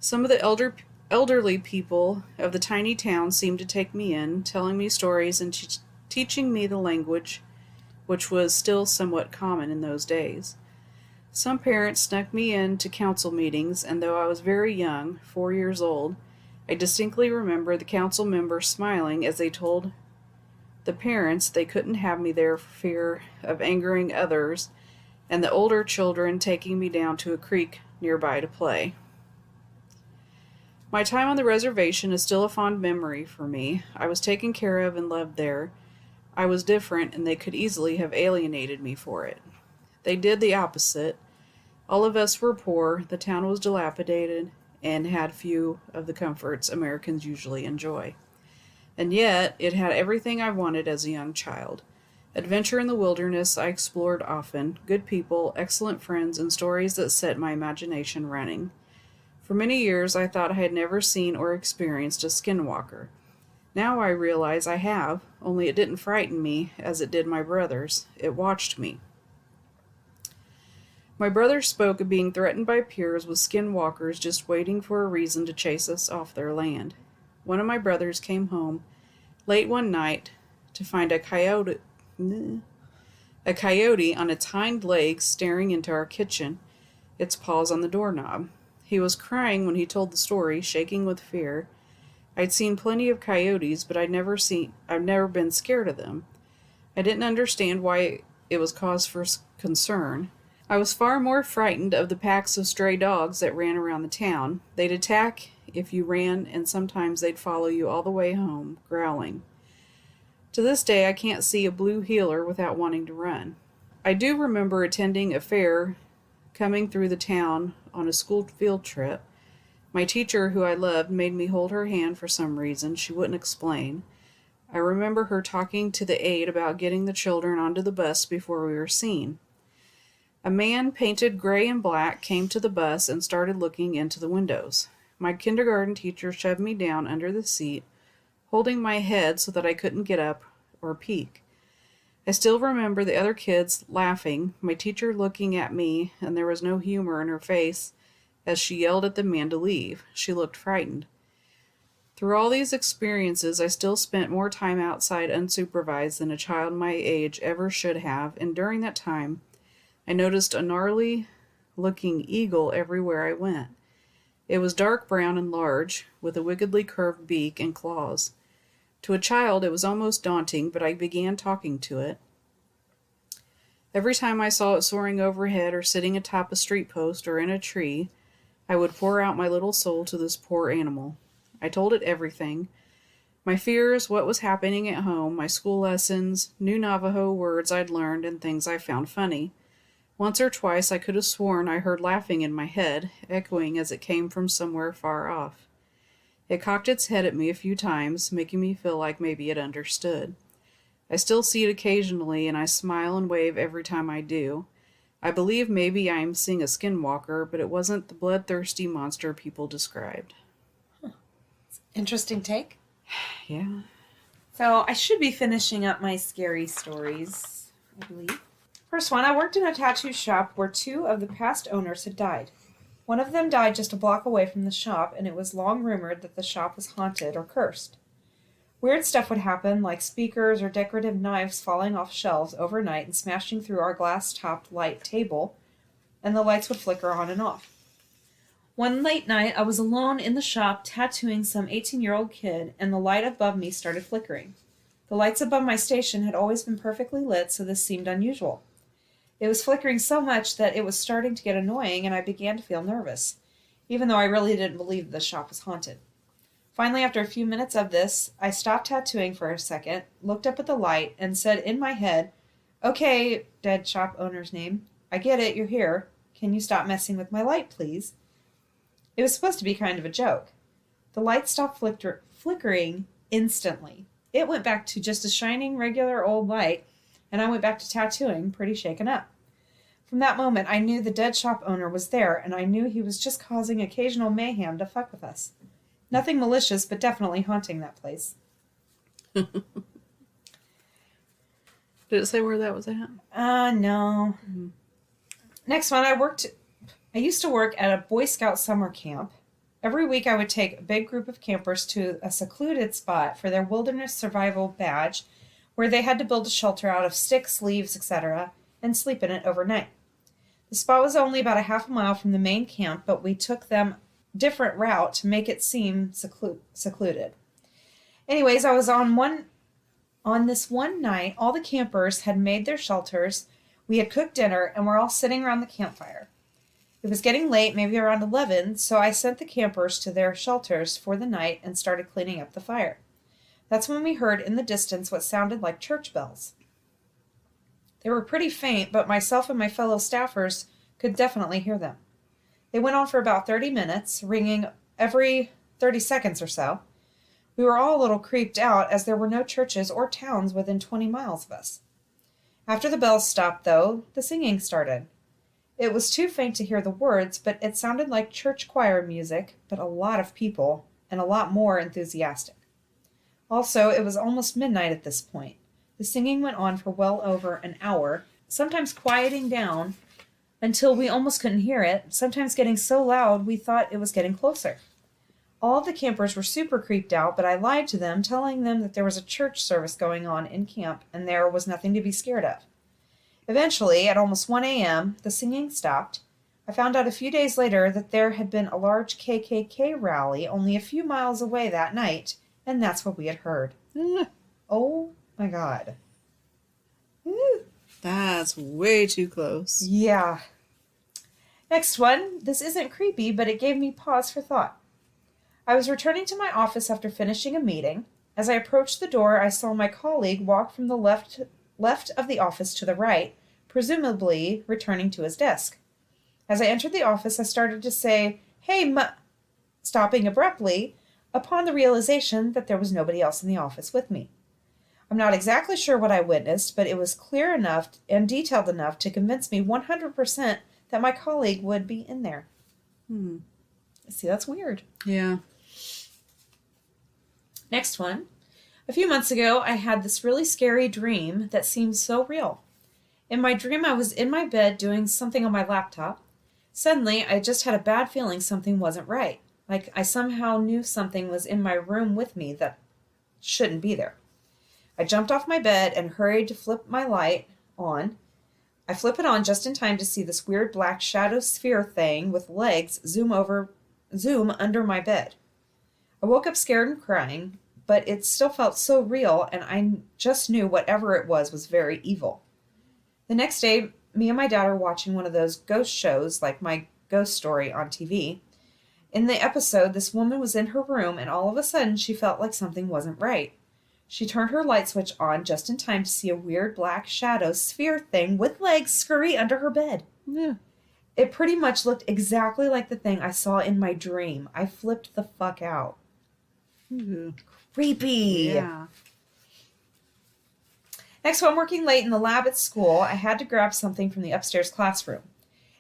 Some of the elderly people of the tiny town seemed to take me in, telling me stories and teaching me the language, which was still somewhat common in those days. Some parents snuck me into council meetings, and though I was very young, 4 years old, I distinctly remember the council members smiling as they told the parents they couldn't have me there for fear of angering others, and the older children taking me down to a creek nearby to play. My time on the reservation is still a fond memory for me. I was taken care of and loved there. I was different, and they could easily have alienated me for it. They did the opposite. All of us were poor, the town was dilapidated, and had few of the comforts Americans usually enjoy. And yet, it had everything I wanted as a young child. Adventure in the wilderness I explored often, good people, excellent friends, and stories that set my imagination running. For many years I thought I had never seen or experienced a skinwalker. Now I realize I have, only it didn't frighten me as it did my brothers. It watched me. My brother spoke of being threatened by peers with skinwalkers just waiting for a reason to chase us off their land. One of my brothers came home late one night to find a coyote on its hind legs staring into our kitchen, its paws on the doorknob. He was crying when he told the story, shaking with fear. I'd seen plenty of coyotes, but I've never been scared of them. I didn't understand why it was cause for concern. I was far more frightened of the packs of stray dogs that ran around the town. They'd attack if you ran, and sometimes they'd follow you all the way home, growling. To this day, I can't see a blue heeler without wanting to run. I do remember attending a fair coming through the town on a school field trip. My teacher, who I loved, made me hold her hand for some reason she wouldn't explain. I remember her talking to the aide about getting the children onto the bus before we were seen. A man painted gray and black came to the bus and started looking into the windows. My kindergarten teacher shoved me down under the seat, holding my head so that I couldn't get up or peek. I still remember the other kids laughing, my teacher looking at me, and there was no humor in her face as she yelled at the man to leave. She looked frightened. Through all these experiences, I still spent more time outside unsupervised than a child my age ever should have, and during that time, I noticed a gnarly-looking eagle everywhere I went. It was dark brown and large, with a wickedly curved beak and claws. To a child, it was almost daunting, but I began talking to it. Every time I saw it soaring overhead or sitting atop a street post or in a tree, I would pour out my little soul to this poor animal. I told it everything. My fears, what was happening at home, my school lessons, new Navajo words I'd learned, and things I found funny. Once or twice I could have sworn I heard laughing in my head, echoing as it came from somewhere far off. It cocked its head at me a few times, making me feel like maybe it understood. I still see it occasionally, and I smile and wave every time I do. I believe maybe I am seeing a skinwalker, but it wasn't the bloodthirsty monster people described. Interesting take. Yeah. So I should be finishing up my scary stories, I believe. First one, I worked in a tattoo shop where 2 of the past owners had died. One of them died just a block away from the shop, and it was long rumored that the shop was haunted or cursed. Weird stuff would happen, like speakers or decorative knives falling off shelves overnight and smashing through our glass-topped light table, and the lights would flicker on and off. One late night, I was alone in the shop tattooing some 18-year-old kid, and the light above me started flickering. The lights above my station had always been perfectly lit, so this seemed unusual. It was flickering so much that it was starting to get annoying, and I began to feel nervous, even though I really didn't believe the shop was haunted. Finally, after a few minutes of this, I stopped tattooing for a second, looked up at the light, and said in my head, "Okay, dead shop owner's name, I get it, you're here. Can you stop messing with my light, please?" It was supposed to be kind of a joke. The light stopped flickering instantly. it went back to just a shining, regular old light, and I went back to tattooing, pretty shaken up. From that moment, I knew the dead shop owner was there, and I knew he was just causing occasional mayhem to fuck with us. Nothing malicious, but definitely haunting that place. Did it say where that was at? No. Mm-hmm. Next one, I used to work at a Boy Scout summer camp. Every week I would take a big group of campers to a secluded spot for their wilderness survival badge, where they had to build a shelter out of sticks, leaves, etc., and sleep in it overnight. The spot was only about a half a mile from the main camp, but we took them different route to make it seem secluded. Anyways, I was on this one night, all the campers had made their shelters, we had cooked dinner, and we're all sitting around the campfire. It was getting late, maybe around 11, so I sent the campers to their shelters for the night and started cleaning up the fire. That's when we heard in the distance what sounded like church bells. They were pretty faint, but myself and my fellow staffers could definitely hear them. They went on for about 30 minutes, ringing every 30 seconds or so. We were all a little creeped out as there were no churches or towns within 20 miles of us. After the bells stopped, though, the singing started. It was too faint to hear the words, but it sounded like church choir music, but a lot of people, and a lot more enthusiastic. Also, it was almost midnight at this point. The singing went on for well over an hour, sometimes quieting down until we almost couldn't hear it, sometimes getting so loud we thought it was getting closer. All of the campers were super creeped out, but I lied to them, telling them that there was a church service going on in camp and there was nothing to be scared of. Eventually, at almost 1 a.m., the singing stopped. I found out a few days later that there had been a large KKK rally only a few miles away that night, and that's what we had heard. Oh my God. That's way too close. Yeah. Next one. This isn't creepy, but it gave me pause for thought. I was returning to my office after finishing a meeting. As I approached the door, I saw my colleague walk from the left of the office to the right, presumably returning to his desk. As I entered the office, I started to say, "Hey, stopping abruptly upon the realization that there was nobody else in the office with me. I'm not exactly sure what I witnessed, but it was clear enough and detailed enough to convince me 100% that my colleague would be in there. See, that's weird. Yeah. Next one. A few months ago, I had this really scary dream that seemed so real. In my dream, I was in my bed doing something on my laptop. Suddenly, I just had a bad feeling something wasn't right. Like I somehow knew something was in my room with me that shouldn't be there. I jumped off my bed and hurried to flip my light on. I flip it on just in time to see this weird black shadow sphere thing with legs zoom under my bed. I woke up scared and crying, but it still felt so real, and I just knew whatever it was very evil. The next day, me and my dad are watching one of those ghost shows like My Ghost Story on TV. In the episode, this woman was in her room, and all of a sudden she felt like something wasn't right. She turned her light switch on just in time to see a weird black shadow sphere thing with legs scurry under her bed. Yeah. It pretty much looked exactly like the thing I saw in my dream. I flipped the fuck out. Creepy. Yeah. Next one, working late in the lab at school, I had to grab something from the upstairs classroom.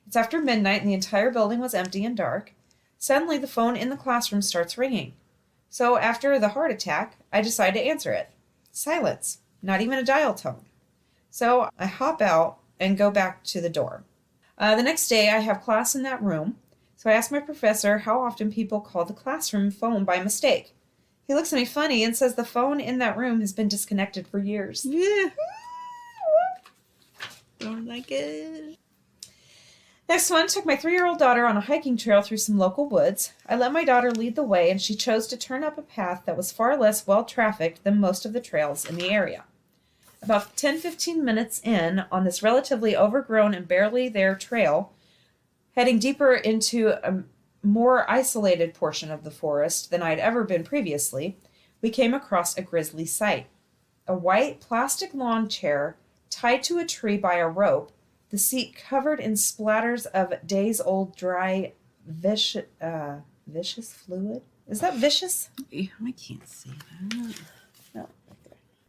It's after midnight and the entire building was empty and dark. Suddenly, the phone in the classroom starts ringing. So after the heart attack, I decide to answer it. Silence. Not even a dial tone. So I hop out and go back to the door. The next day, I have class in that room. So I ask my professor how often people call the classroom phone by mistake. He looks at me funny and says the phone in that room has been disconnected for years. Yeah. Don't like it. Next one, took my 3-year-old daughter on a hiking trail through some local woods. I let my daughter lead the way, and she chose to turn up a path that was far less well-trafficked than most of the trails in the area. About 10-15 minutes in on this relatively overgrown and barely there trail, heading deeper into a more isolated portion of the forest than I'd ever been previously, we came across a grisly sight. A white plastic lawn chair tied to a tree by a rope, the seat covered in splatters of days-old dry viscous fluid. Is that vicious? I can't see that. No.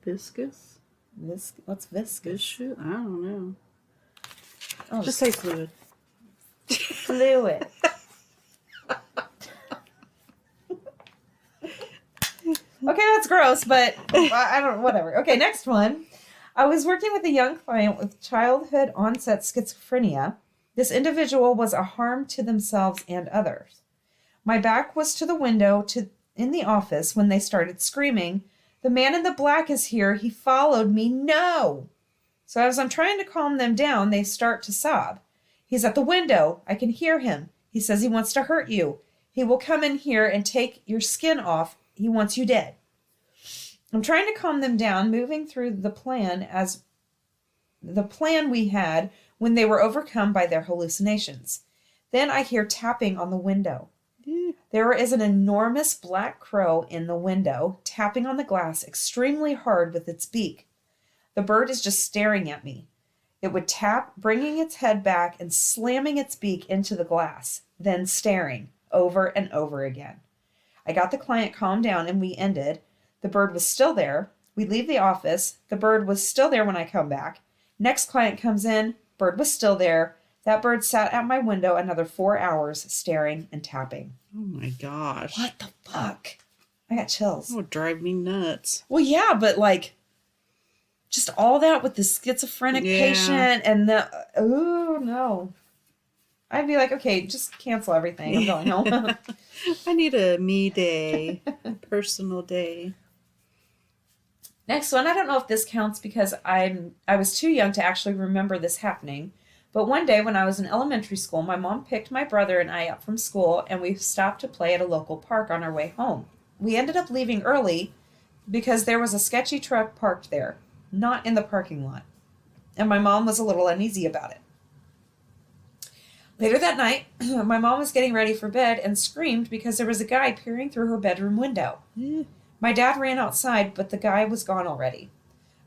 Viscous? What's viscous? Viscous? I don't know. Oh, Just say fluid. fluid. Okay, that's gross, but I don't. Whatever. Okay, next one. I was working with a young client with childhood onset schizophrenia. This individual was a harm to themselves and others. My back was to the window in the office when they started screaming, "The man in the black is here. He followed me. No!" So as I'm trying to calm them down, they start to sob. "He's at the window. I can hear him. He says he wants to hurt you. He will come in here and take your skin off. He wants you dead." I'm trying to calm them down, moving through the plan we had when they were overcome by their hallucinations. Then I hear tapping on the window. There is an enormous black crow in the window, tapping on the glass extremely hard with its beak. The bird is just staring at me. It would tap, bringing its head back and slamming its beak into the glass, then staring over and over again. I got the client calmed down and we ended. The bird was still there. We leave the office. The bird was still there when I come back. Next client comes in. Bird was still there. That bird sat at my window another 4 hours, staring and tapping. Oh my gosh. What the fuck? I got chills. That would drive me nuts. Well, yeah, but like, just all that with the schizophrenic patient and oh no. I'd be like, okay, just cancel everything. I'm going home. I need a me day, a personal day. Next one, I don't know if this counts because I was too young to actually remember this happening. But one day when I was in elementary school, my mom picked my brother and I up from school and we stopped to play at a local park on our way home. We ended up leaving early because there was a sketchy truck parked there, not in the parking lot. And my mom was a little uneasy about it. Later that night, my mom was getting ready for bed and screamed because there was a guy peering through her bedroom window. My dad ran outside, but the guy was gone already.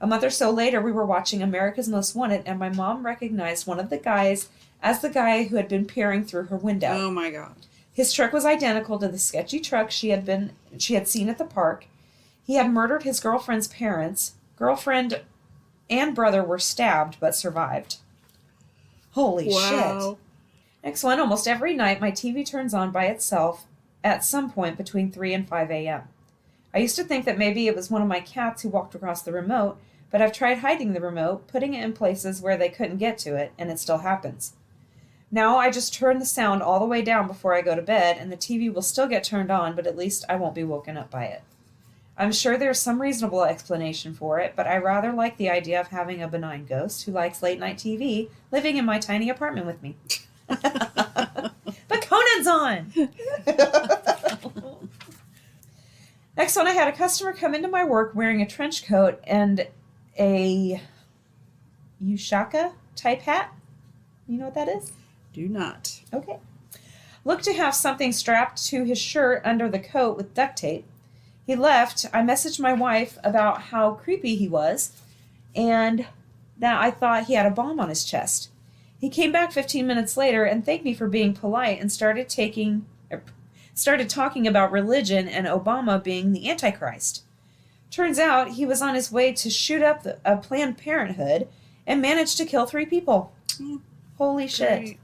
A month or so later, we were watching America's Most Wanted, and my mom recognized one of the guys as the guy who had been peering through her window. Oh my God. His truck was identical to the sketchy truck she had seen at the park. He had murdered his girlfriend's parents. Girlfriend and brother were stabbed, but survived. Holy shit. Next one, almost every night, my TV turns on by itself at some point between 3 and 5 a.m. I used to think that maybe it was one of my cats who walked across the remote, but I've tried hiding the remote, putting it in places where they couldn't get to it, and it still happens. Now I just turn the sound all the way down before I go to bed, and the TV will still get turned on, but at least I won't be woken up by it. I'm sure there's some reasonable explanation for it, but I rather like the idea of having a benign ghost who likes late-night TV living in my tiny apartment with me. But Conan's on! Next one, I had a customer come into my work wearing a trench coat and a Ushaka type hat. You know what that is? Do not. Okay. Looked to have something strapped to his shirt under the coat with duct tape. He left. I messaged my wife about how creepy he was and that I thought he had a bomb on his chest. He came back 15 minutes later and thanked me for being polite and started talking about religion and Obama being the Antichrist. Turns out he was on his way to shoot up a Planned Parenthood and managed to kill 3 people. Holy shit.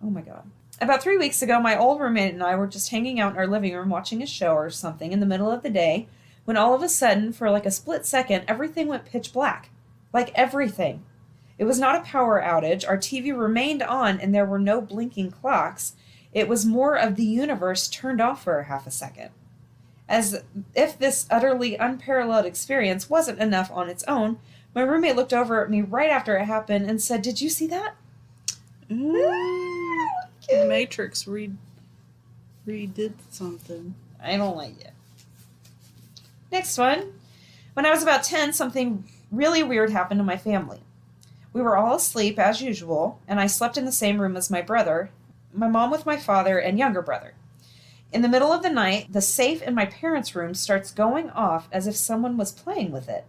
Oh my God. About 3 weeks ago, my old roommate and I were just hanging out in our living room watching a show or something in the middle of the day when all of a sudden, for like a split second, everything went pitch black. Like everything. It was not a power outage. Our TV remained on and there were no blinking clocks. It was more of the universe turned off for a half a second. As if this utterly unparalleled experience wasn't enough on its own, my roommate looked over at me right after it happened and said, "Did you see that?" Matrix redid something. I don't like it. Next one. When I was about 10, something really weird happened to my family. We were all asleep as usual, and I slept in the same room as my brother, my mom with my father, and younger brother. In the middle of the night, the safe in my parents' room starts going off as if someone was playing with it.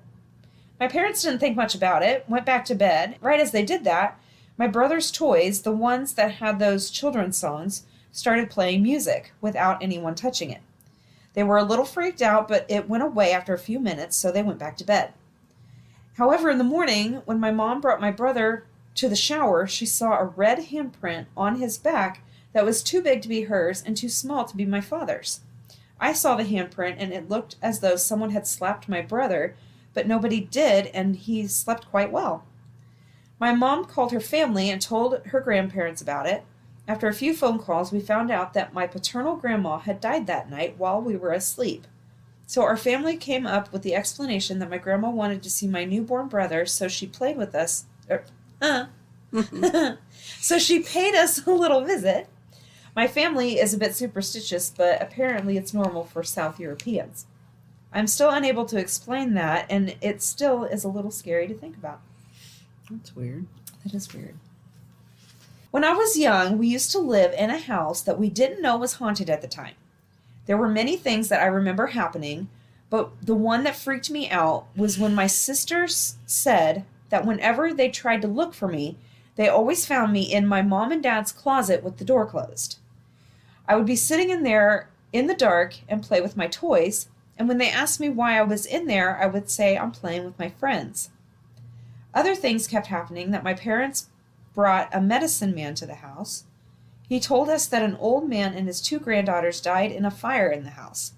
My parents didn't think much about it, went back to bed. Right as they did that, my brother's toys, the ones that had those children's songs, started playing music without anyone touching it. They were a little freaked out, but it went away after a few minutes, so they went back to bed. However, in the morning, when my mom brought my brother to the shower, she saw a red handprint on his back that was too big to be hers and too small to be my father's. I saw the handprint, and it looked as though someone had slapped my brother, but nobody did, and he slept quite well. My mom called her family and told her grandparents about it. After a few phone calls, we found out that my paternal grandma had died that night while we were asleep. So our family came up with the explanation that my grandma wanted to see my newborn brother, so she played with us. So she paid us a little visit. My family is a bit superstitious, but apparently it's normal for South Europeans. I'm still unable to explain that, and it still is a little scary to think about. That's weird. That is weird. When I was young, we used to live in a house that we didn't know was haunted at the time. There were many things that I remember happening, but the one that freaked me out was when my sisters said that whenever they tried to look for me, they always found me in my mom and dad's closet with the door closed. I would be sitting in there in the dark and play with my toys, and when they asked me why I was in there, I would say I'm playing with my friends. Other things kept happening that my parents brought a medicine man to the house. He told us that an old man and his 2 granddaughters died in a fire in the house.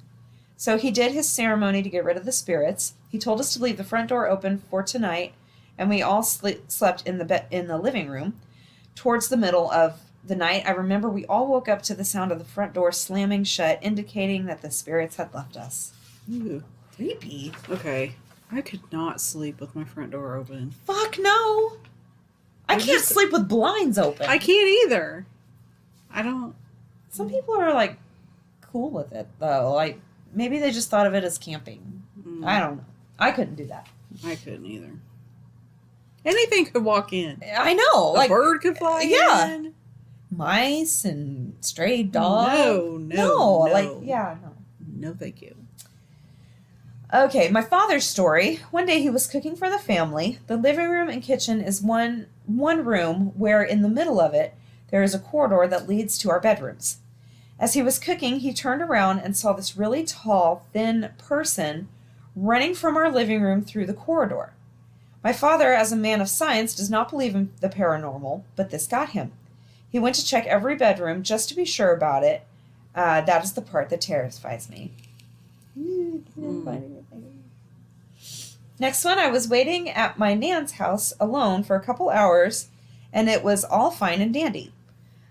So he did his ceremony to get rid of the spirits. He told us to leave the front door open for tonight, and we all slept in the living room. Towards the middle of the night, I remember we all woke up to the sound of the front door slamming shut, indicating that the spirits had left us. Ooh. Creepy. Okay. I could not sleep with my front door open. Fuck no. I can't sleep with blinds open. I can't either. I don't. Some people are like cool with it though. Like maybe they just thought of it as camping. I don't know. I couldn't do that. I couldn't either. Anything could walk in. I know. A bird could fly in. Mice and stray dogs. No. Like, yeah, no. No, thank you. Okay, my father's story. One day he was cooking for the family. The living room and kitchen is one room where in the middle of it there is a corridor that leads to our bedrooms. As he was cooking, he turned around and saw this really tall, thin person running from our living room through the corridor. My father, as a man of science, does not believe in the paranormal, but this got him. He went to check every bedroom just to be sure about it. That is the part that terrifies me. Next one, I was waiting at my nan's house alone for a couple hours, and it was all fine and dandy.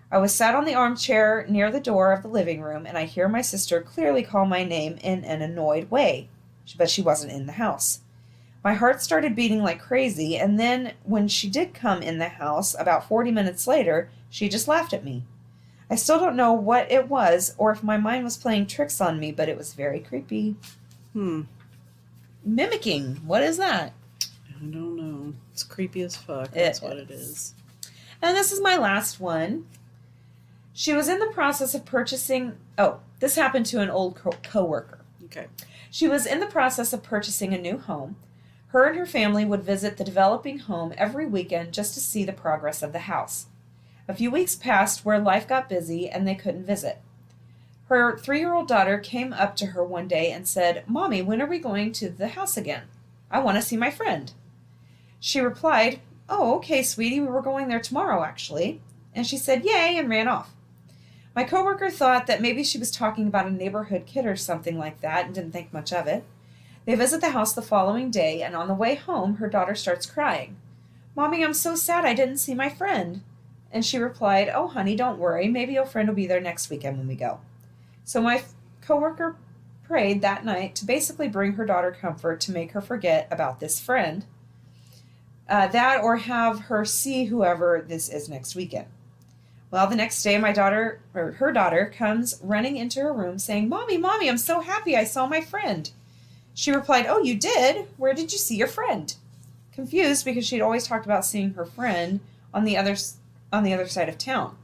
I was sat on the armchair near the door of the living room, and I hear my sister clearly call my name in an annoyed way, but she wasn't in the house. My heart started beating like crazy, and then when she did come in the house, about 40 minutes later, she just laughed at me. I still don't know what it was or if my mind was playing tricks on me, but it was very creepy. Mimicking. What is that? I don't know. It's creepy as fuck. That's what it is. And this is my last one. She was in the process of purchasing... Oh, this happened to an old co-worker. Okay. She was in the process of purchasing a new home. Her and her family would visit the developing home every weekend just to see the progress of the house. A few weeks passed where life got busy and they couldn't visit. Her 3-year-old daughter came up to her one day and said, "Mommy, when are we going to the house again? I want to see my friend." She replied, "Oh, okay, sweetie, we were going there tomorrow, actually." And she said, "Yay," and ran off. My coworker thought that maybe she was talking about a neighborhood kid or something like that and didn't think much of it. They visit the house the following day, and on the way home, her daughter starts crying. "Mommy, I'm so sad I didn't see my friend." And she replied, "Oh, honey, don't worry. Maybe your friend will be there next weekend when we go." So my coworker prayed that night to basically bring her daughter comfort to make her forget about this friend, that or have her see whoever this is next weekend. Well, the next day, her daughter comes running into her room saying, "Mommy, Mommy, I'm so happy I saw my friend." She replied, "Oh, you did? Where did you see your friend?" Confused because she'd always talked about seeing her friend on the other side of town.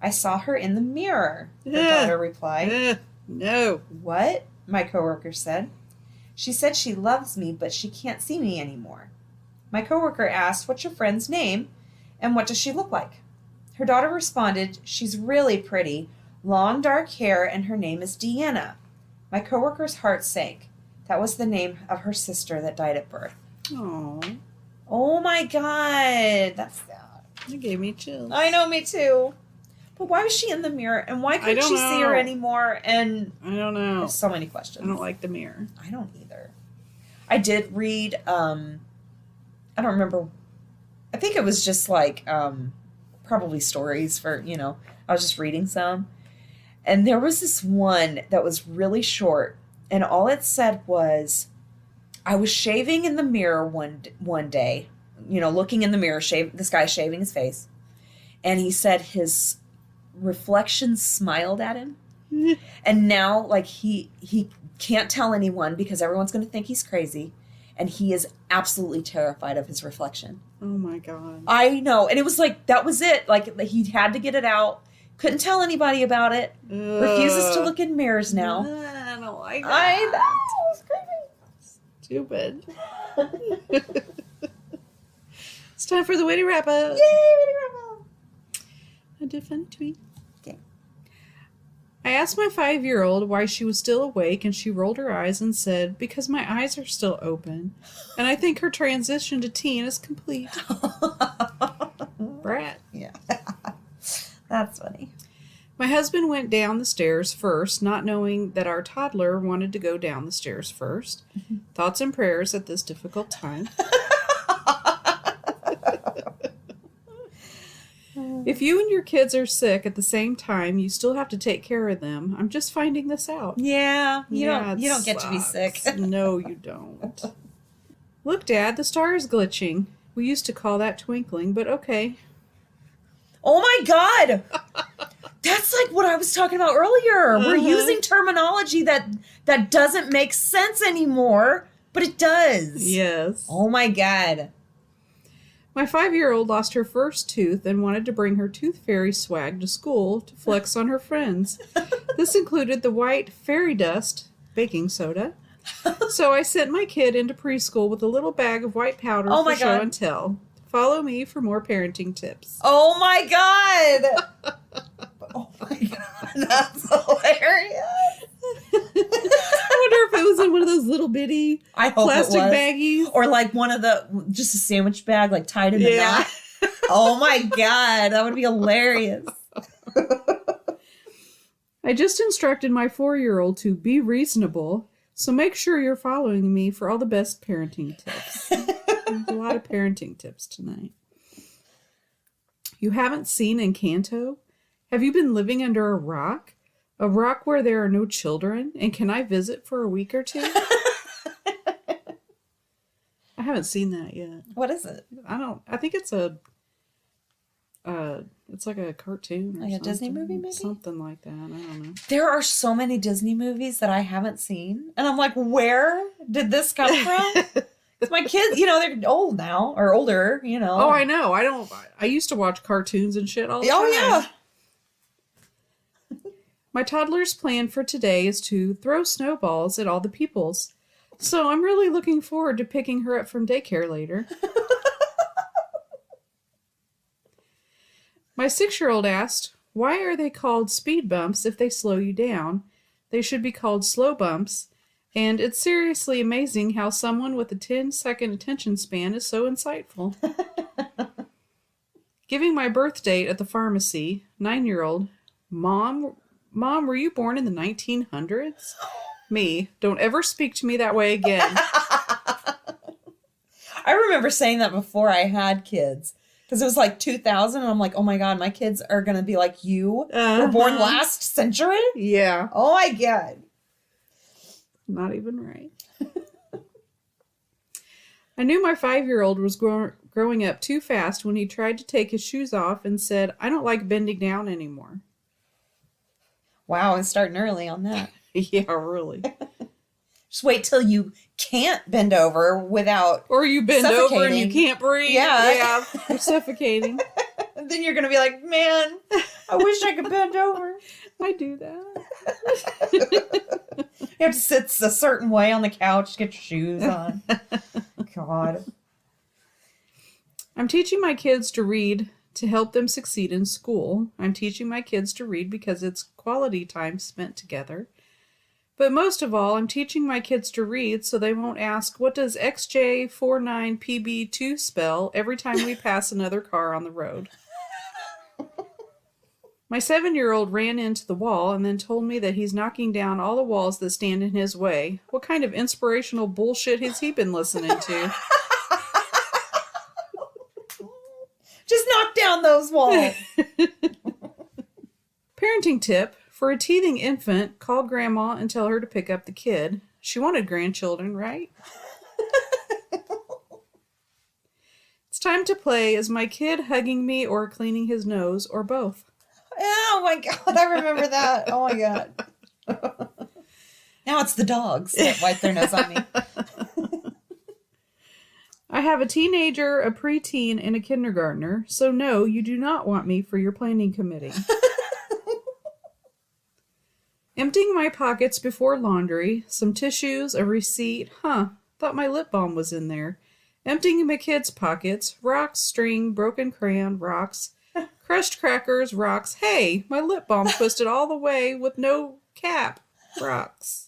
"I saw her in the mirror," her daughter replied. No. "What?" my coworker said. "She said she loves me, but she can't see me anymore." My coworker asked, "What's your friend's name, and what does she look like?" Her daughter responded, "She's really pretty, long dark hair, and her name is Deanna." My coworker's heart sank. That was the name of her sister that died at birth. Oh, Oh my God. That's sad. it gave me chills. I know, me too. But why was she in the mirror? And why couldn't she see her anymore? And I don't know. there's so many questions. I don't like the mirror. I don't either. I did read, I don't remember. I think it was just like probably stories for, I was just reading some. And there was this one that was really short. And all it said was, I was shaving in the mirror one day, looking in the mirror, this guy shaving his face. And he said his reflection smiled at him. And now, like, he can't tell anyone because everyone's going to think he's crazy. And he is absolutely terrified of his reflection. Oh, my God. I know. And it was like, that was it. Like, he had to get it out. Couldn't tell anybody about it. Refuses to look in mirrors now. I don't like that. I know. It's crazy. Stupid. It's time for the witty wrap up. Yay, witty wrap up. I did funny tweet. Okay. I asked my 5-year-old why she was still awake, and she rolled her eyes and said, because my eyes are still open, and I think her transition to teen is complete. Brat. Yeah. That's funny. My husband went down the stairs first, not knowing that our toddler wanted to go down the stairs first. Thoughts and prayers at this difficult time. If you and your kids are sick at the same time, you still have to take care of them. I'm just finding this out. Yeah. You Yeah, don't get to be sick. No, you don't. Look, Dad, the star is glitching. We used to call that twinkling, but okay. Oh my God. That's like what I was talking about earlier. We're using terminology that doesn't make sense anymore, but it does. Yes. Oh my God. My 5-year-old lost her first tooth and wanted to bring her tooth fairy swag to school to flex on her friends. This included the white fairy dust, baking soda. So I sent my kid into preschool with a little bag of white powder for show and tell. Follow me for more parenting tips. Oh my God. Oh my God. That's hilarious. I wonder if it was in one of those little bitty plastic baggies. Or like one of just a sandwich bag, like tied in a knot. Oh my God. That would be hilarious. I just instructed my 4-year-old to be reasonable, so make sure you're following me for all the best parenting tips. There's a lot of parenting tips tonight. You haven't seen Encanto? Have you been living under a rock? A rock where there are no children? And can I visit for a week or two? I haven't seen that yet. What is it? I think it's it's like a cartoon or like a Disney movie, maybe? Something like that. I don't know. There are so many Disney movies that I haven't seen. And I'm like, where did this come from? Because my kids, they're old now, or older, Oh, I know. I used to watch cartoons and shit all the time. Oh, yeah. My toddler's plan for today is to throw snowballs at all the peoples. So I'm really looking forward to picking her up from daycare later. My 6-year-old asked, why are they called speed bumps if they slow you down? They should be called slow bumps. And it's seriously amazing how someone with a 10-second attention span is so insightful. Giving my birth date at the pharmacy, 9-year-old, Mom, were you born in the 1900s? Me, don't ever speak to me that way again. I remember saying that before I had kids. Because it was like 2000, and I'm like, oh my God, my kids are going to be like you. Were born last century? Yeah. Oh my God. Not even right. I knew my 5-year-old was growing up too fast when he tried to take his shoes off and said, I don't like bending down anymore. Wow, it's starting early on that. Yeah, really. Just wait till you can't bend over without Or you bend over and you can't breathe. Yeah. You're suffocating. Then you're going to be like, man, I wish I could bend over. I do that. You have to sit a certain way on the couch to get your shoes on. God. I'm teaching my kids to read to help them succeed in school. I'm teaching my kids to read because it's quality time spent together. But most of all, I'm teaching my kids to read so they won't ask, what does XJ49PB2 spell every time we pass another car on the road? My 7-year-old ran into the wall and then told me that he's knocking down all the walls that stand in his way. What kind of inspirational bullshit has he been listening to? Just knock down those walls. Parenting tip. For a teething infant, call grandma and tell her to pick up the kid. She wanted grandchildren, right? It's time to play. Is my kid hugging me or cleaning his nose or both? Oh my God, I remember that. Oh my God. Now it's the dogs that wipe their nose on me. I have a teenager, a preteen, and a kindergartner, so no, you do not want me for your planning committee. Emptying my pockets before laundry, some tissues, a receipt. Thought my lip balm was in there. Emptying my kids' pockets, rocks, string, broken crayon, rocks, crushed crackers, rocks. Hey, my lip balm twisted all the way with no cap, rocks.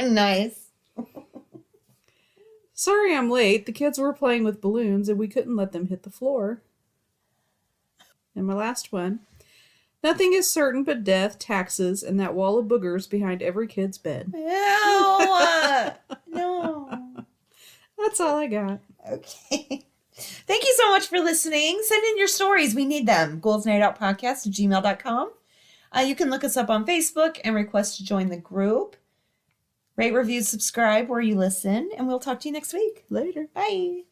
Nice. Sorry I'm late. The kids were playing with balloons and we couldn't let them hit the floor. And my last one. Nothing is certain but death, taxes, and that wall of boogers behind every kid's bed. No. No. That's all I got. Okay. Thank you so much for listening. Send in your stories. We need them. goalsnightoutpodcast@gmail.com. You can look us up on Facebook and request to join the group. Rate, review, subscribe where you listen, and we'll talk to you next week. Later. Bye.